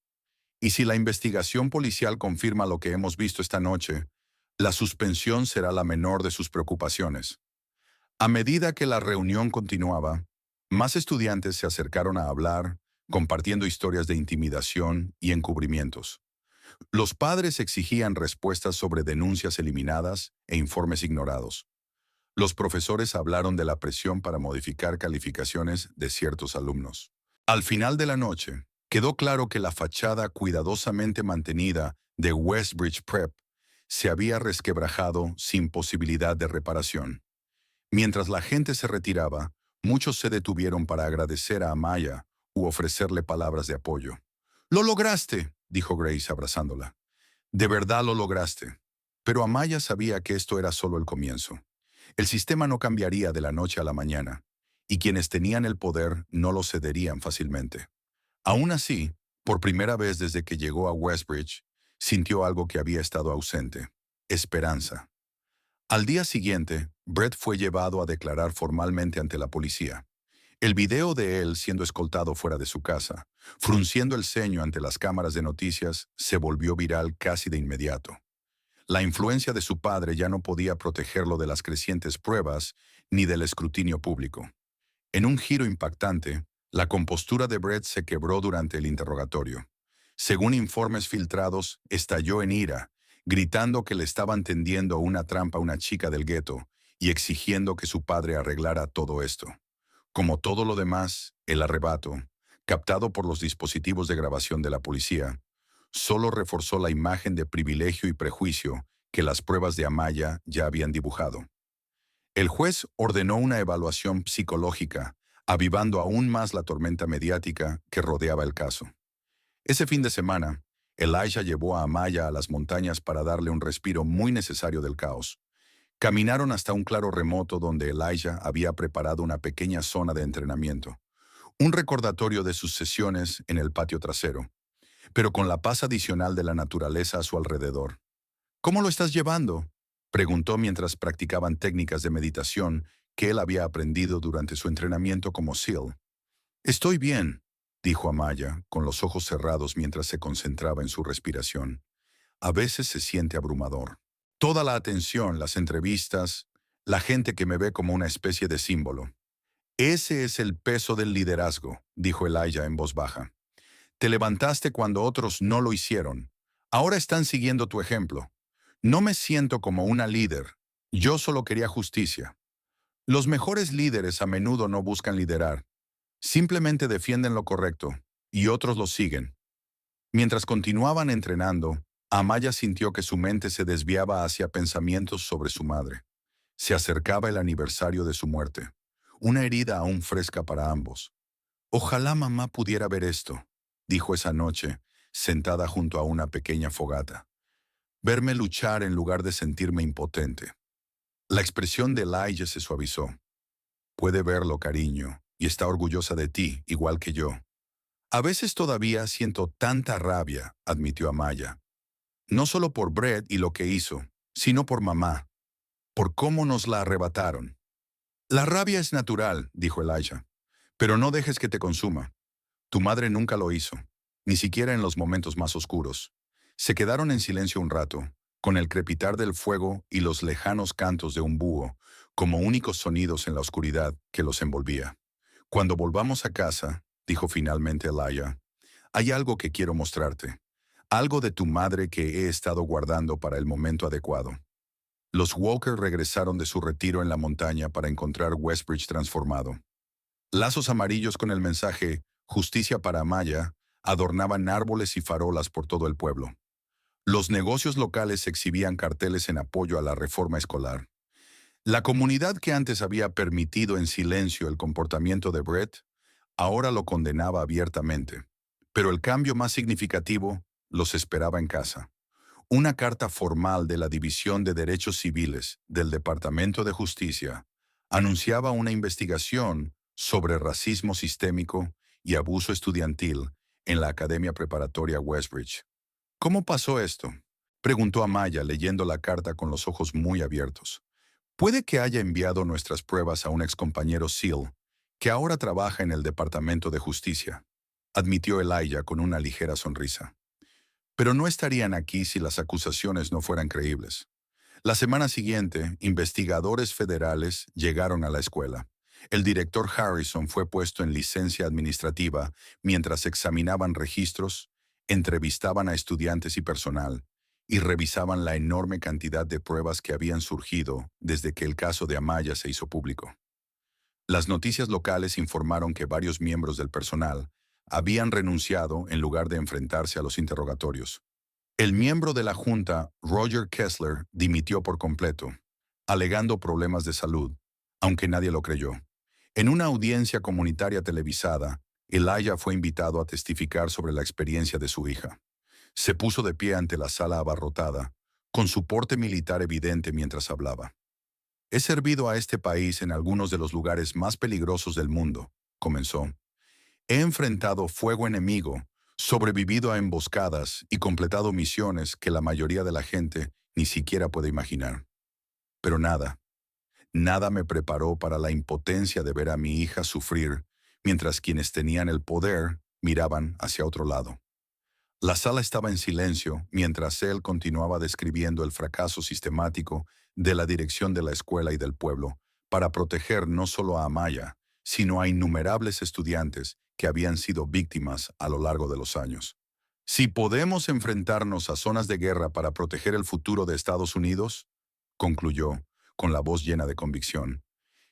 Y si la investigación policial confirma lo que hemos visto esta noche, la suspensión será la menor de sus preocupaciones. A medida que la reunión continuaba, más estudiantes se acercaron a hablar, compartiendo historias de intimidación y encubrimientos. Los padres exigían respuestas sobre denuncias eliminadas e informes ignorados. Los profesores hablaron de la presión para modificar calificaciones de ciertos alumnos. Al final de la noche, quedó claro que la fachada cuidadosamente mantenida de Westbridge Prep se había resquebrajado sin posibilidad de reparación. Mientras la gente se retiraba, muchos se detuvieron para agradecer a Amaya u ofrecerle palabras de apoyo. «Lo lograste», dijo Grace abrazándola. «De verdad lo lograste». Pero Amaya sabía que esto era solo el comienzo. El sistema no cambiaría de la noche a la mañana, y quienes tenían el poder no lo cederían fácilmente. Aún así, por primera vez desde que llegó a Westbridge, sintió algo que había estado ausente: esperanza. Al día siguiente, Brett fue llevado a declarar formalmente ante la policía. El video de él siendo escoltado fuera de su casa, frunciendo el ceño ante las cámaras de noticias, se volvió viral casi de inmediato. La influencia de su padre ya no podía protegerlo de las crecientes pruebas ni del escrutinio público. En un giro impactante, la compostura de Brett se quebró durante el interrogatorio. Según informes filtrados, estalló en ira, gritando que le estaban tendiendo una trampa a una chica del gueto y exigiendo que su padre arreglara todo esto. Como todo lo demás, el arrebato, captado por los dispositivos de grabación de la policía, solo reforzó la imagen de privilegio y prejuicio que las pruebas de Amaya ya habían dibujado. El juez ordenó una evaluación psicológica, avivando aún más la tormenta mediática que rodeaba el caso. Ese fin de semana, Elijah llevó a Amaya a las montañas para darle un respiro muy necesario del caos. Caminaron hasta un claro remoto donde Elijah había preparado una pequeña zona de entrenamiento, un recordatorio de sus sesiones en el patio trasero, pero con la paz adicional de la naturaleza a su alrededor. «¿Cómo lo estás llevando?», preguntó mientras practicaban técnicas de meditación que él había aprendido durante su entrenamiento como SEAL. «Estoy bien», dijo Amaya, con los ojos cerrados mientras se concentraba en su respiración. «A veces se siente abrumador. Toda la atención, las entrevistas, la gente que me ve como una especie de símbolo. Ese es el peso del liderazgo», dijo Elijah en voz baja. «Te levantaste cuando otros no lo hicieron. Ahora están siguiendo tu ejemplo. No me siento como una líder. Yo solo quería justicia. Los mejores líderes a menudo no buscan liderar. Simplemente defienden lo correcto, y otros lo siguen». Mientras continuaban entrenando, Amaya sintió que su mente se desviaba hacia pensamientos sobre su madre. Se acercaba el aniversario de su muerte, una herida aún fresca para ambos. «Ojalá mamá pudiera ver esto», dijo esa noche, sentada junto a una pequeña fogata. «Verme luchar en lugar de sentirme impotente». La expresión de Elijah se suavizó. «Puede verlo, cariño, y está orgullosa de ti, igual que yo». «A veces todavía siento tanta rabia», admitió Amaya. «No solo por Brett y lo que hizo, sino por mamá, por cómo nos la arrebataron». La rabia es natural, dijo Elijah, pero no dejes que te consuma. Tu madre nunca lo hizo, ni siquiera en los momentos más oscuros. Se quedaron en silencio un rato, con el crepitar del fuego y los lejanos cantos de un búho, como únicos sonidos en la oscuridad que los envolvía. Cuando volvamos a casa, dijo finalmente Elijah, hay algo que quiero mostrarte. Algo de tu madre que he estado guardando para el momento adecuado. Los Walker regresaron de su retiro en la montaña para encontrar Westbridge transformado. Lazos amarillos con el mensaje Justicia para Amaya adornaban árboles y farolas por todo el pueblo. Los negocios locales exhibían carteles en apoyo a la reforma escolar. La comunidad que antes había permitido en silencio el comportamiento de Brett, ahora lo condenaba abiertamente. Pero el cambio más significativo los esperaba en casa. Una carta formal de la División de Derechos Civiles del Departamento de Justicia anunciaba una investigación sobre racismo sistémico y abuso estudiantil en la Academia Preparatoria Westbridge. ¿Cómo pasó esto?, preguntó Amaya leyendo la carta con los ojos muy abiertos. Puede que haya enviado nuestras pruebas a un excompañero SEAL, que ahora trabaja en el Departamento de Justicia, admitió Elijah con una ligera sonrisa. Pero no estarían aquí si las acusaciones no fueran creíbles. La semana siguiente, investigadores federales llegaron a la escuela. El director Harrison fue puesto en licencia administrativa mientras examinaban registros, entrevistaban a estudiantes y personal, y revisaban la enorme cantidad de pruebas que habían surgido desde que el caso de Amaya se hizo público. Las noticias locales informaron que varios miembros del personal habían renunciado en lugar de enfrentarse a los interrogatorios. El miembro de la Junta, Roger Kessler, dimitió por completo, alegando problemas de salud, aunque nadie lo creyó. En una audiencia comunitaria televisada, Elijah fue invitado a testificar sobre la experiencia de su hija. Se puso de pie ante la sala abarrotada, con su porte militar evidente mientras hablaba. He servido a este país en algunos de los lugares más peligrosos del mundo, comenzó. He enfrentado fuego enemigo, sobrevivido a emboscadas y completado misiones que la mayoría de la gente ni siquiera puede imaginar. Pero nada me preparó para la impotencia de ver a mi hija sufrir, mientras quienes tenían el poder miraban hacia otro lado. La sala estaba en silencio mientras él continuaba describiendo el fracaso sistemático de la dirección de la escuela y del pueblo para proteger no solo a Amaya, sino a innumerables estudiantes que habían sido víctimas a lo largo de los años. Si podemos enfrentarnos a zonas de guerra para proteger el futuro de Estados Unidos, concluyó, con la voz llena de convicción,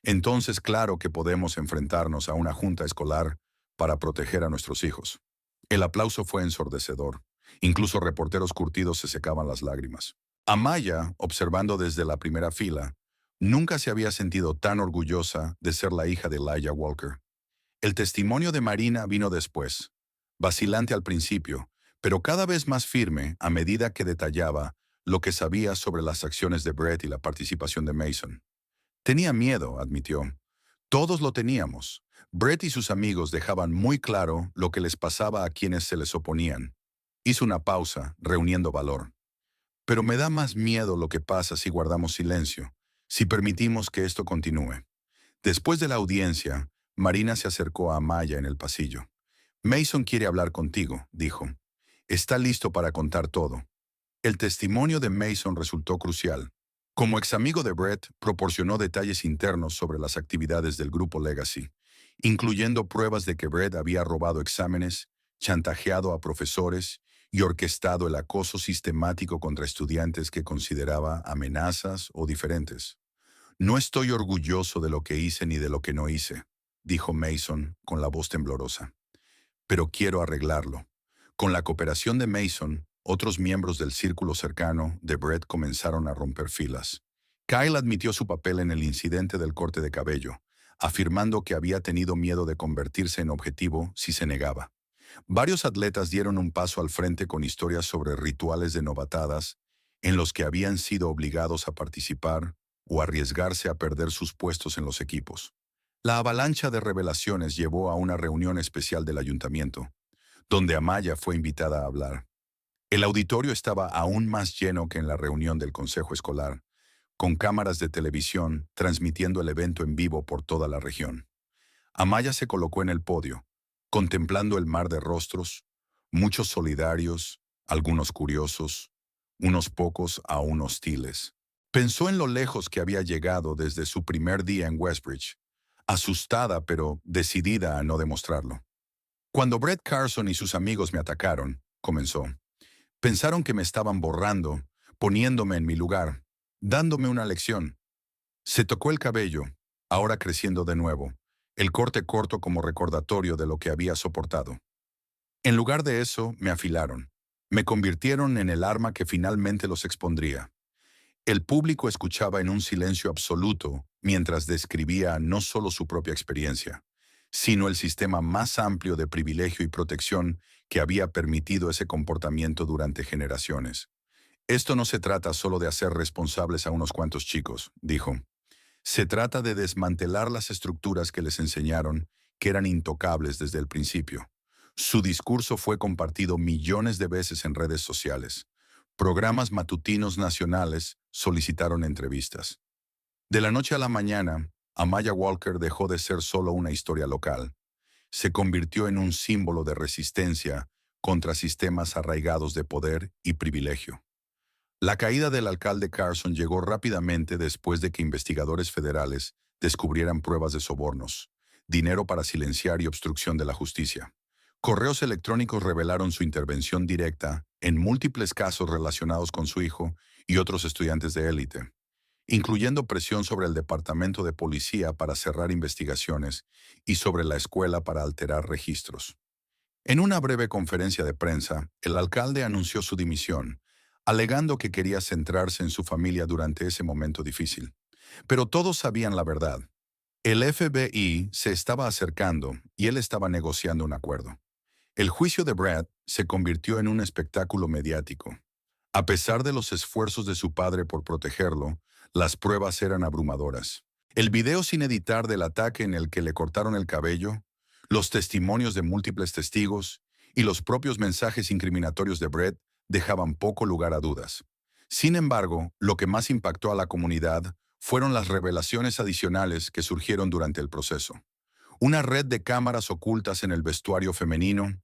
entonces claro que podemos enfrentarnos a una junta escolar para proteger a nuestros hijos. El aplauso fue ensordecedor. Incluso reporteros curtidos se secaban las lágrimas. Amaya, observando desde la primera fila, nunca se había sentido tan orgullosa de ser la hija de Elijah Walker. El testimonio de Marina vino después, vacilante al principio, pero cada vez más firme a medida que detallaba lo que sabía sobre las acciones de Brett y la participación de Mason. Tenía miedo, admitió. Todos lo teníamos. Brett y sus amigos dejaban muy claro lo que les pasaba a quienes se les oponían. Hizo una pausa, reuniendo valor. Pero me da más miedo lo que pasa si guardamos silencio, si permitimos que esto continúe. Después de la audiencia, Marina se acercó a Amaya en el pasillo. Mason quiere hablar contigo, dijo. Está listo para contar todo. El testimonio de Mason resultó crucial. Como examigo de Brett, proporcionó detalles internos sobre las actividades del grupo Legacy, incluyendo pruebas de que Brett había robado exámenes, chantajeado a profesores y orquestado el acoso sistemático contra estudiantes que consideraba amenazas o diferentes. No estoy orgulloso de lo que hice ni de lo que no hice, dijo Mason con la voz temblorosa. Pero quiero arreglarlo. Con la cooperación de Mason, otros miembros del círculo cercano de Brett comenzaron a romper filas. Kyle admitió su papel en el incidente del corte de cabello, afirmando que había tenido miedo de convertirse en objetivo si se negaba. Varios atletas dieron un paso al frente con historias sobre rituales de novatadas en los que habían sido obligados a participar o arriesgarse a perder sus puestos en los equipos. La avalancha de revelaciones llevó a una reunión especial del ayuntamiento, donde Amaya fue invitada a hablar. El auditorio estaba aún más lleno que en la reunión del consejo escolar, con cámaras de televisión transmitiendo el evento en vivo por toda la región. Amaya se colocó en el podio, contemplando el mar de rostros, muchos solidarios, algunos curiosos, unos pocos aún hostiles. Pensó en lo lejos que había llegado desde su primer día en Westbridge, asustada pero decidida a no demostrarlo. Cuando Brett Carson y sus amigos me atacaron, comenzó, pensaron que me estaban borrando, poniéndome en mi lugar, dándome una lección. Se tocó el cabello, ahora creciendo de nuevo, el corte corto como recordatorio de lo que había soportado. En lugar de eso, me afilaron. Me convirtieron en el arma que finalmente los expondría. El público escuchaba en un silencio absoluto mientras describía no solo su propia experiencia, sino el sistema más amplio de privilegio y protección que había permitido ese comportamiento durante generaciones. Esto no se trata solo de hacer responsables a unos cuantos chicos, dijo. Se trata de desmantelar las estructuras que les enseñaron que eran intocables desde el principio. Su discurso fue compartido millones de veces en redes sociales. Programas matutinos nacionales solicitaron entrevistas. De la noche a la mañana, Amaya Walker dejó de ser solo una historia local. Se convirtió en un símbolo de resistencia contra sistemas arraigados de poder y privilegio. La caída del alcalde Carson llegó rápidamente después de que investigadores federales descubrieran pruebas de sobornos, dinero para silenciar y obstrucción de la justicia. Correos electrónicos revelaron su intervención directa en múltiples casos relacionados con su hijo y otros estudiantes de élite, incluyendo presión sobre el Departamento de Policía para cerrar investigaciones y sobre la escuela para alterar registros. En una breve conferencia de prensa, el alcalde anunció su dimisión, alegando que quería centrarse en su familia durante ese momento difícil. Pero todos sabían la verdad. El FBI se estaba acercando y él estaba negociando un acuerdo. El juicio de Brad se convirtió en un espectáculo mediático. A pesar de los esfuerzos de su padre por protegerlo, las pruebas eran abrumadoras. El video sin editar del ataque en el que le cortaron el cabello, los testimonios de múltiples testigos y los propios mensajes incriminatorios de Brett dejaban poco lugar a dudas. Sin embargo, lo que más impactó a la comunidad fueron las revelaciones adicionales que surgieron durante el proceso. Una red de cámaras ocultas en el vestuario femenino,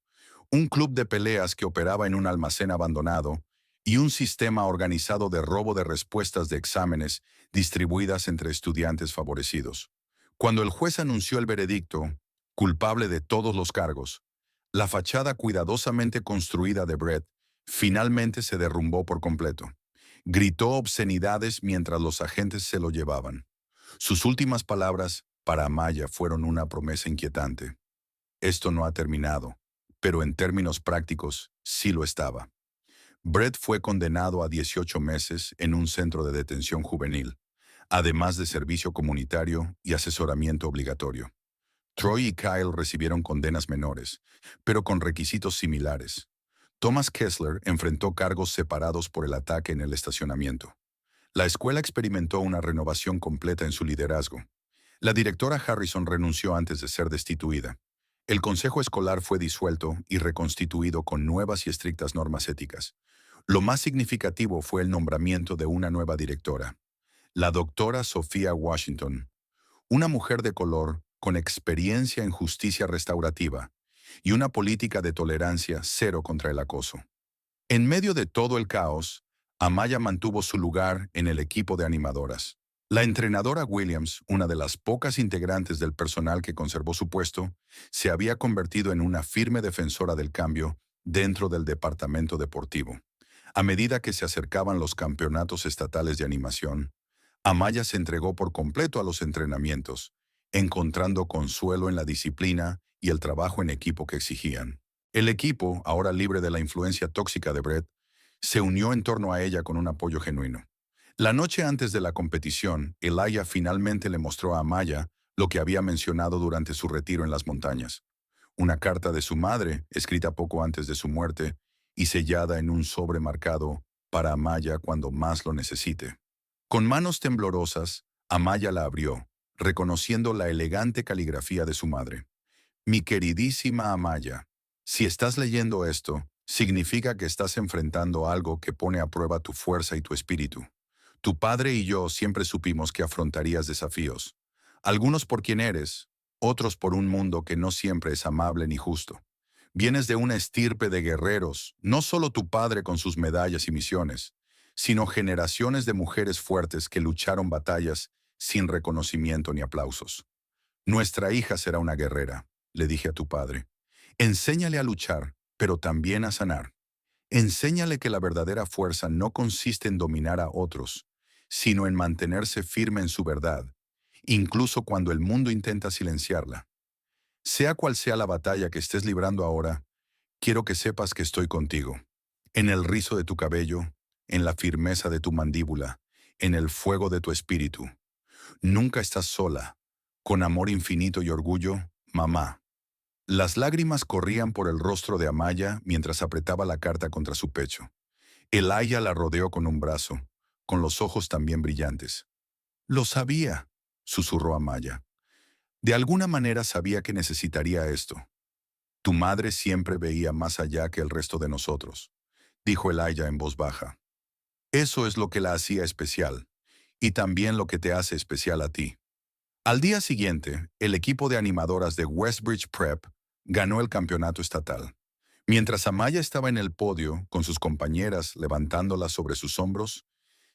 un club de peleas que operaba en un almacén abandonado y un sistema organizado de robo de respuestas de exámenes distribuidas entre estudiantes favorecidos. Cuando el juez anunció el veredicto, culpable de todos los cargos, la fachada cuidadosamente construida de Brett finalmente se derrumbó por completo. Gritó obscenidades mientras los agentes se lo llevaban. Sus últimas palabras para Amaya fueron una promesa inquietante. Esto no ha terminado, pero en términos prácticos sí lo estaba. Brett fue condenado a 18 meses en un centro de detención juvenil, además de servicio comunitario y asesoramiento obligatorio. Troy y Kyle recibieron condenas menores, pero con requisitos similares. Thomas Kessler enfrentó cargos separados por el ataque en el estacionamiento. La escuela experimentó una renovación completa en su liderazgo. La directora Harrison renunció antes de ser destituida. El consejo escolar fue disuelto y reconstituido con nuevas y estrictas normas éticas. Lo más significativo fue el nombramiento de una nueva directora, la doctora Sophia Washington, una mujer de color con experiencia en justicia restaurativa y una política de tolerancia cero contra el acoso. En medio de todo el caos, Amaya mantuvo su lugar en el equipo de animadoras. La entrenadora Williams, una de las pocas integrantes del personal que conservó su puesto, se había convertido en una firme defensora del cambio dentro del departamento deportivo. A medida que se acercaban los campeonatos estatales de animación, Amaya se entregó por completo a los entrenamientos, encontrando consuelo en la disciplina y el trabajo en equipo que exigían. El equipo, ahora libre de la influencia tóxica de Brett, se unió en torno a ella con un apoyo genuino. La noche antes de la competición, Elijah finalmente le mostró a Amaya lo que había mencionado durante su retiro en las montañas. Una carta de su madre, escrita poco antes de su muerte y sellada en un sobre marcado para Amaya cuando más lo necesite. Con manos temblorosas, Amaya la abrió, reconociendo la elegante caligrafía de su madre. Mi queridísima Amaya, si estás leyendo esto, significa que estás enfrentando algo que pone a prueba tu fuerza y tu espíritu. Tu padre y yo siempre supimos que afrontarías desafíos. Algunos por quien eres, otros por un mundo que no siempre es amable ni justo. Vienes de una estirpe de guerreros, no solo tu padre con sus medallas y misiones, sino generaciones de mujeres fuertes que lucharon batallas sin reconocimiento ni aplausos. Nuestra hija será una guerrera, le dije a tu padre. Enséñale a luchar, pero también a sanar. Enséñale que la verdadera fuerza no consiste en dominar a otros, sino en mantenerse firme en su verdad, incluso cuando el mundo intenta silenciarla. Sea cual sea la batalla que estés librando ahora, quiero que sepas que estoy contigo. En el rizo de tu cabello, en la firmeza de tu mandíbula, en el fuego de tu espíritu. Nunca estás sola. Con amor infinito y orgullo, mamá. Las lágrimas corrían por el rostro de Amaya mientras apretaba la carta contra su pecho. Elaya la rodeó con un brazo, con los ojos también brillantes. Lo sabía, susurró Amaya. De alguna manera sabía que necesitaría esto. Tu madre siempre veía más allá que el resto de nosotros, dijo Elaya en voz baja. Eso es lo que la hacía especial, y también lo que te hace especial a ti. Al día siguiente, el equipo de animadoras de Westbridge Prep ganó el campeonato estatal. Mientras Amaya estaba en el podio, con sus compañeras levantándola sobre sus hombros,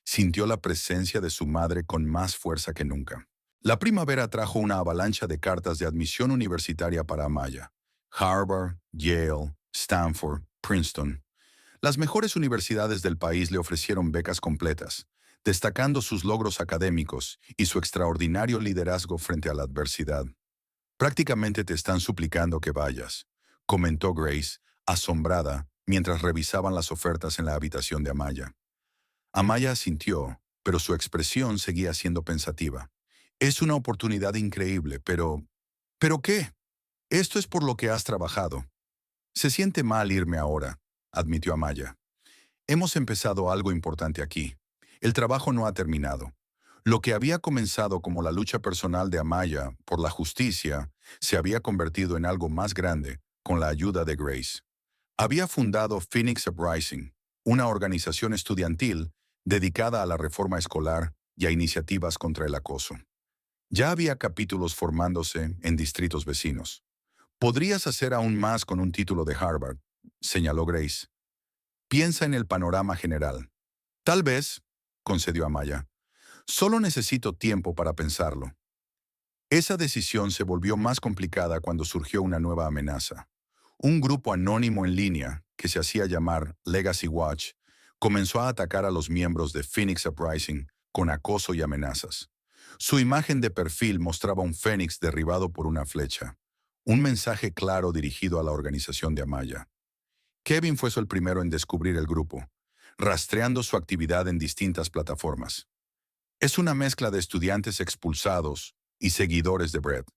sintió la presencia de su madre con más fuerza que nunca. La primavera trajo una avalancha de cartas de admisión universitaria para Amaya. Harvard, Yale, Stanford, Princeton. Las mejores universidades del país le ofrecieron becas completas, destacando sus logros académicos y su extraordinario liderazgo frente a la adversidad. Prácticamente te están suplicando que vayas, comentó Grace, asombrada, mientras revisaban las ofertas en la habitación de Amaya. Amaya asintió, pero su expresión seguía siendo pensativa. Es una oportunidad increíble, pero... ¿Pero qué? Esto es por lo que has trabajado. Se siente mal irme ahora, admitió Amaya. Hemos empezado algo importante aquí. El trabajo no ha terminado. Lo que había comenzado como la lucha personal de Amaya por la justicia se había convertido en algo más grande con la ayuda de Grace. Había fundado Phoenix Uprising, una organización estudiantil dedicada a la reforma escolar y a iniciativas contra el acoso. Ya había capítulos formándose en distritos vecinos. Podrías hacer aún más con un título de Harvard, señaló Grace. Piensa en el panorama general. Tal vez, concedió Amaya. Solo necesito tiempo para pensarlo. Esa decisión se volvió más complicada cuando surgió una nueva amenaza. Un grupo anónimo en línea, que se hacía llamar Legacy Watch, comenzó a atacar a los miembros de Phoenix Uprising con acoso y amenazas. Su imagen de perfil mostraba un fénix derribado por una flecha, un mensaje claro dirigido a la organización de Amaya. Kevin fue el primero en descubrir el grupo, rastreando su actividad en distintas plataformas. Es una mezcla de estudiantes expulsados y seguidores de Brett,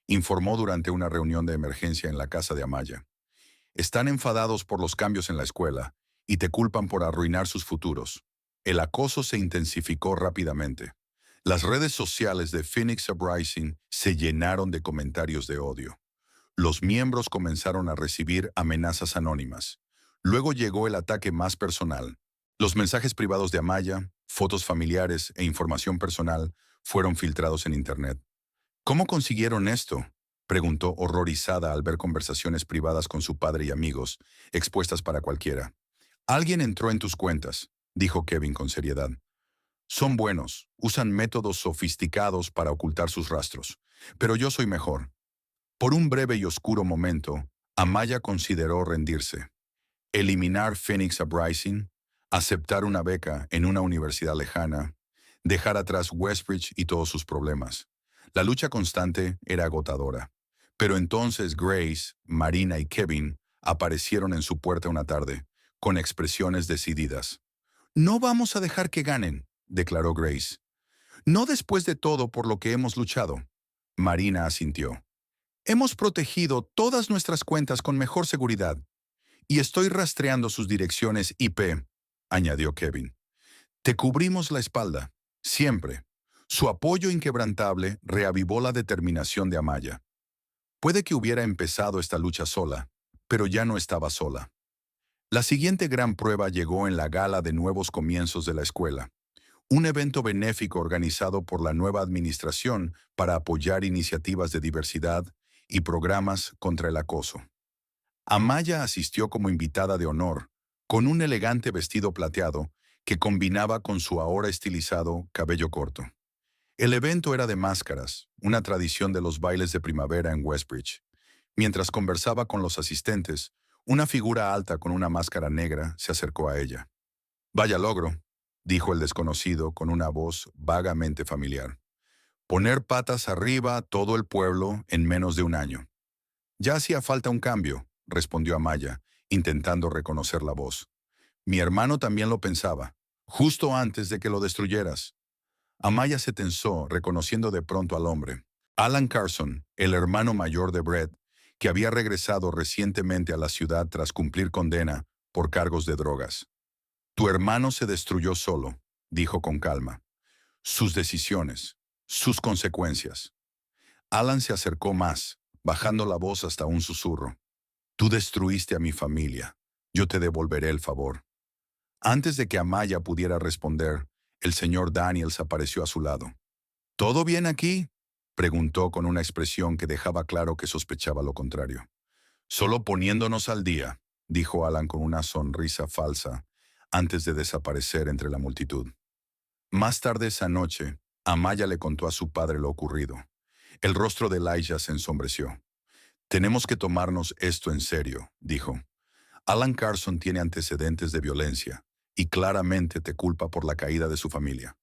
informó durante una reunión de emergencia en la casa de Amaya. Están enfadados por los cambios en la escuela y te culpan por arruinar sus futuros. El acoso se intensificó rápidamente. Las redes sociales de Phoenix Uprising se llenaron de comentarios de odio. Los miembros comenzaron a recibir amenazas anónimas. Luego llegó el ataque más personal. Los mensajes privados de Amaya, fotos familiares e información personal fueron filtrados en Internet. ¿Cómo consiguieron esto?, preguntó horrorizada al ver conversaciones privadas con su padre y amigos, expuestas para cualquiera. Alguien entró en tus cuentas, dijo Kevin con seriedad. Son buenos, usan métodos sofisticados para ocultar sus rastros, pero yo soy mejor. Por un breve y oscuro momento, Amaya consideró rendirse. Eliminar Phoenix Uprising, aceptar una beca en una universidad lejana, dejar atrás Westbridge y todos sus problemas. La lucha constante era agotadora. Pero entonces Grace, Marina y Kevin aparecieron en su puerta una tarde, con expresiones decididas. No vamos a dejar que ganen, declaró Grace. No después de todo por lo que hemos luchado. Marina asintió. Hemos protegido todas nuestras cuentas con mejor seguridad. Y estoy rastreando sus direcciones IP, añadió Kevin. Te cubrimos la espalda, siempre. Su apoyo inquebrantable reavivó la determinación de Amaya. Puede que hubiera empezado esta lucha sola, pero ya no estaba sola. La siguiente gran prueba llegó en la gala de nuevos comienzos de la escuela. un evento benéfico organizado por la nueva administración para apoyar iniciativas de diversidad y programas contra el acoso. Amaya asistió como invitada de honor, con un elegante vestido plateado que combinaba con su ahora estilizado cabello corto. El evento era de máscaras, una tradición de los bailes de primavera en Westbridge. Mientras conversaba con los asistentes, una figura alta con una máscara negra se acercó a ella. «Vaya logro», dijo el desconocido con una voz vagamente familiar. «Poner patas arriba a todo el pueblo en menos de un año». «Ya hacía falta un cambio», respondió Amaya, intentando reconocer la voz. «Mi hermano también lo pensaba, justo antes de que lo destruyeras». Amaya se tensó, reconociendo de pronto al hombre. Alan Carson, el hermano mayor de Brett, que había regresado recientemente a la ciudad tras cumplir condena por cargos de drogas. «Tu hermano se destruyó solo», dijo con calma. «Sus decisiones, sus consecuencias». Alan se acercó más, bajando la voz hasta un susurro. «Tú destruiste a mi familia. Yo te devolveré el favor». Antes de que Amaya pudiera responder, el señor Daniels apareció a su lado. «¿Todo bien aquí?», preguntó con una expresión que dejaba claro que sospechaba lo contrario. «Solo poniéndonos al día», dijo Alan con una sonrisa falsa, antes de desaparecer entre la multitud. Más tarde esa noche, Amaya le contó a su padre lo ocurrido. El rostro de Elijah se ensombreció. «Tenemos que tomarnos esto en serio», dijo. «Alan Carson tiene antecedentes de violencia y claramente te culpa por la caída de su familia».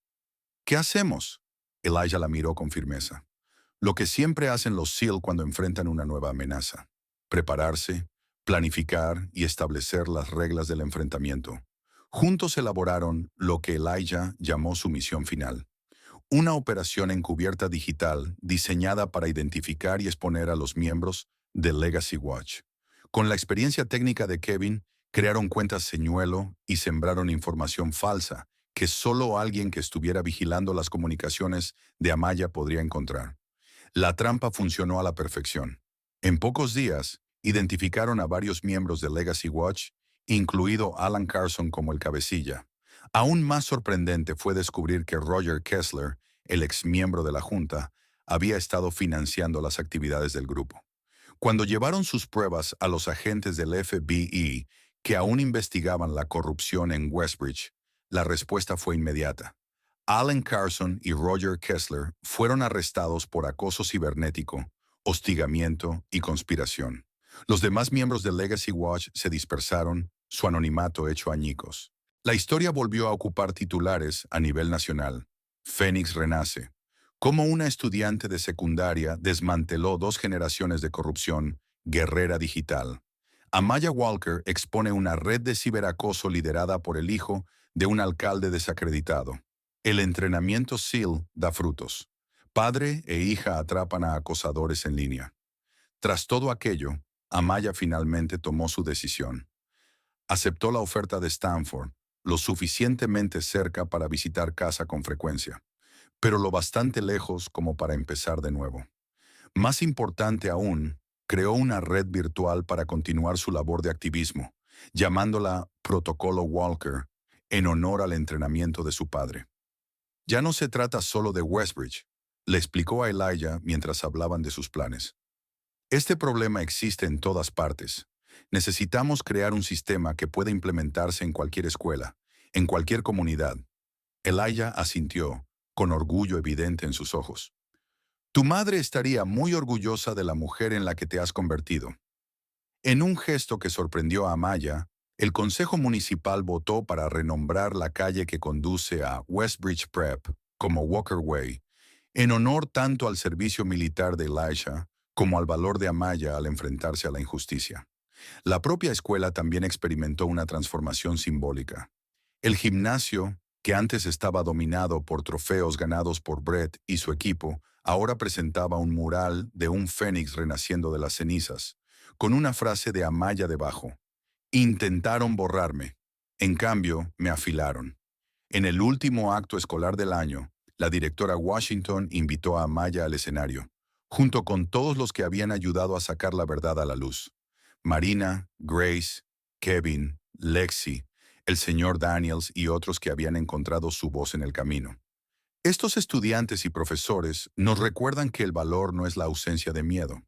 «¿Qué hacemos?», Elijah la miró con firmeza. «Lo que siempre hacen los SEAL cuando enfrentan una nueva amenaza. Prepararse, planificar y establecer las reglas del enfrentamiento». Juntos elaboraron lo que Elijah llamó su misión final. Una operación encubierta digital diseñada para identificar y exponer a los miembros de Legacy Watch. Con la experiencia técnica de Kevin, crearon cuentas señuelo y sembraron información falsa que solo alguien que estuviera vigilando las comunicaciones de Amaya podría encontrar. La trampa funcionó a la perfección. En pocos días, identificaron a varios miembros de Legacy Watch, incluido Alan Carson como el cabecilla. Aún más sorprendente fue descubrir que Roger Kessler, el exmiembro de la Junta, había estado financiando las actividades del grupo. Cuando llevaron sus pruebas a los agentes del FBI, que aún investigaban la corrupción en Westbridge, la respuesta fue inmediata. Alan Carson y Roger Kessler fueron arrestados por acoso cibernético, hostigamiento y conspiración. Los demás miembros de Legacy Watch se dispersaron, su anonimato hecho añicos. La historia volvió a ocupar titulares a nivel nacional. Phoenix renace. Cómo una estudiante de secundaria desmanteló 2 generaciones de corrupción, guerrera digital. Amaya Walker expone una red de ciberacoso liderada por el hijo de un alcalde desacreditado. El entrenamiento SEAL da frutos. Padre e hija atrapan a acosadores en línea. Tras todo aquello, Amaya finalmente tomó su decisión. Aceptó la oferta de Stanford, lo suficientemente cerca para visitar casa con frecuencia, pero lo bastante lejos como para empezar de nuevo. Más importante aún, creó una red virtual para continuar su labor de activismo, llamándola Protocolo Walker, en honor al entrenamiento de su padre. «Ya no se trata solo de Westbridge», le explicó a Elijah mientras hablaban de sus planes. «Este problema existe en todas partes. Necesitamos crear un sistema que pueda implementarse en cualquier escuela, en cualquier comunidad». Elijah asintió, con orgullo evidente en sus ojos. «Tu madre estaría muy orgullosa de la mujer en la que te has convertido». En un gesto que sorprendió a Amaya, el Consejo Municipal votó para renombrar la calle que conduce a Westbridge Prep como Walker Way, en honor tanto al servicio militar de Elijah como al valor de Amaya al enfrentarse a la injusticia. La propia escuela también experimentó una transformación simbólica. El gimnasio, que antes estaba dominado por trofeos ganados por Brett y su equipo, ahora presentaba un mural de un fénix renaciendo de las cenizas, con una frase de Amaya debajo. «Intentaron borrarme. En cambio, me afilaron». En el último acto escolar del año, la directora Washington invitó a Amaya al escenario, junto con todos los que habían ayudado a sacar la verdad a la luz. Marina, Grace, Kevin, Lexi, el señor Daniels y otros que habían encontrado su voz en el camino. Estos estudiantes y profesores nos recuerdan que el valor no es la ausencia de miedo,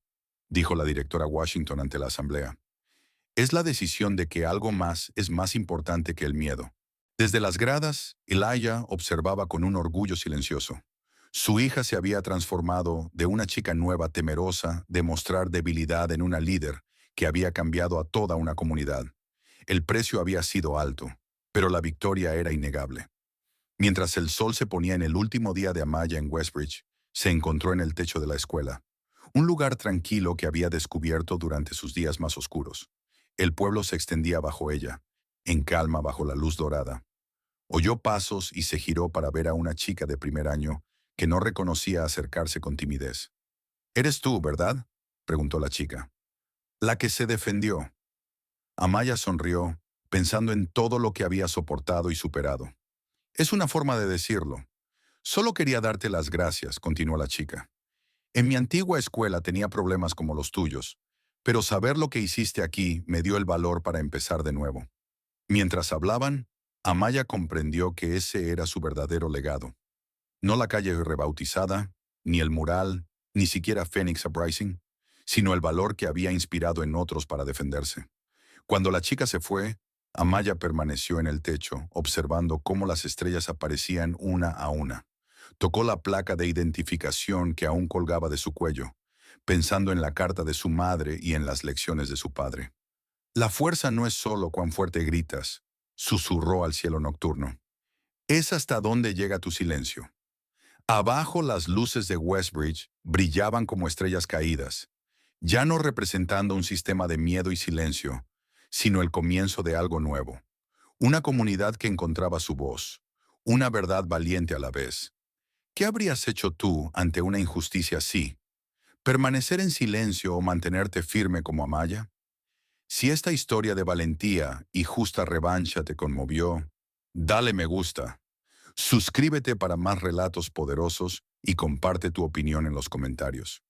dijo la directora Washington ante la asamblea. Es la decisión de que algo más es más importante que el miedo. Desde las gradas, Elijah observaba con un orgullo silencioso. Su hija se había transformado de una chica nueva temerosa de mostrar debilidad en una líder que había cambiado a toda una comunidad. El precio había sido alto, pero la victoria era innegable. Mientras el sol se ponía en el último día de Amaya en Westbridge, se encontró en el techo de la escuela, un lugar tranquilo que había descubierto durante sus días más oscuros. El pueblo se extendía bajo ella, en calma bajo la luz dorada. Oyó pasos y se giró para ver a una chica de primer año que no reconocía acercarse con timidez. «¿Eres tú, verdad?», preguntó la chica. «La que se defendió». Amaya sonrió, pensando en todo lo que había soportado y superado. «Es una forma de decirlo. Solo quería darte las gracias», continuó la chica. «En mi antigua escuela tenía problemas como los tuyos, pero saber lo que hiciste aquí me dio el valor para empezar de nuevo». Mientras hablaban, Amaya comprendió que ese era su verdadero legado. No la calle rebautizada, ni el mural, ni siquiera Phoenix Uprising, sino el valor que había inspirado en otros para defenderse. Cuando la chica se fue, Amaya permaneció en el techo, observando cómo las estrellas aparecían una a una. Tocó la placa de identificación que aún colgaba de su cuello, pensando en la carta de su madre y en las lecciones de su padre. «La fuerza no es solo cuán fuerte gritas», susurró al cielo nocturno. «Es hasta dónde llega tu silencio». Abajo las luces de Westbridge brillaban como estrellas caídas, ya no representando un sistema de miedo y silencio, sino el comienzo de algo nuevo. Una comunidad que encontraba su voz, una verdad valiente a la vez. ¿Qué habrías hecho tú ante una injusticia así? ¿Permanecer en silencio o mantenerte firme como Amaya? Si esta historia de valentía y justa revancha te conmovió, dale me gusta. Suscríbete para más relatos poderosos y comparte tu opinión en los comentarios.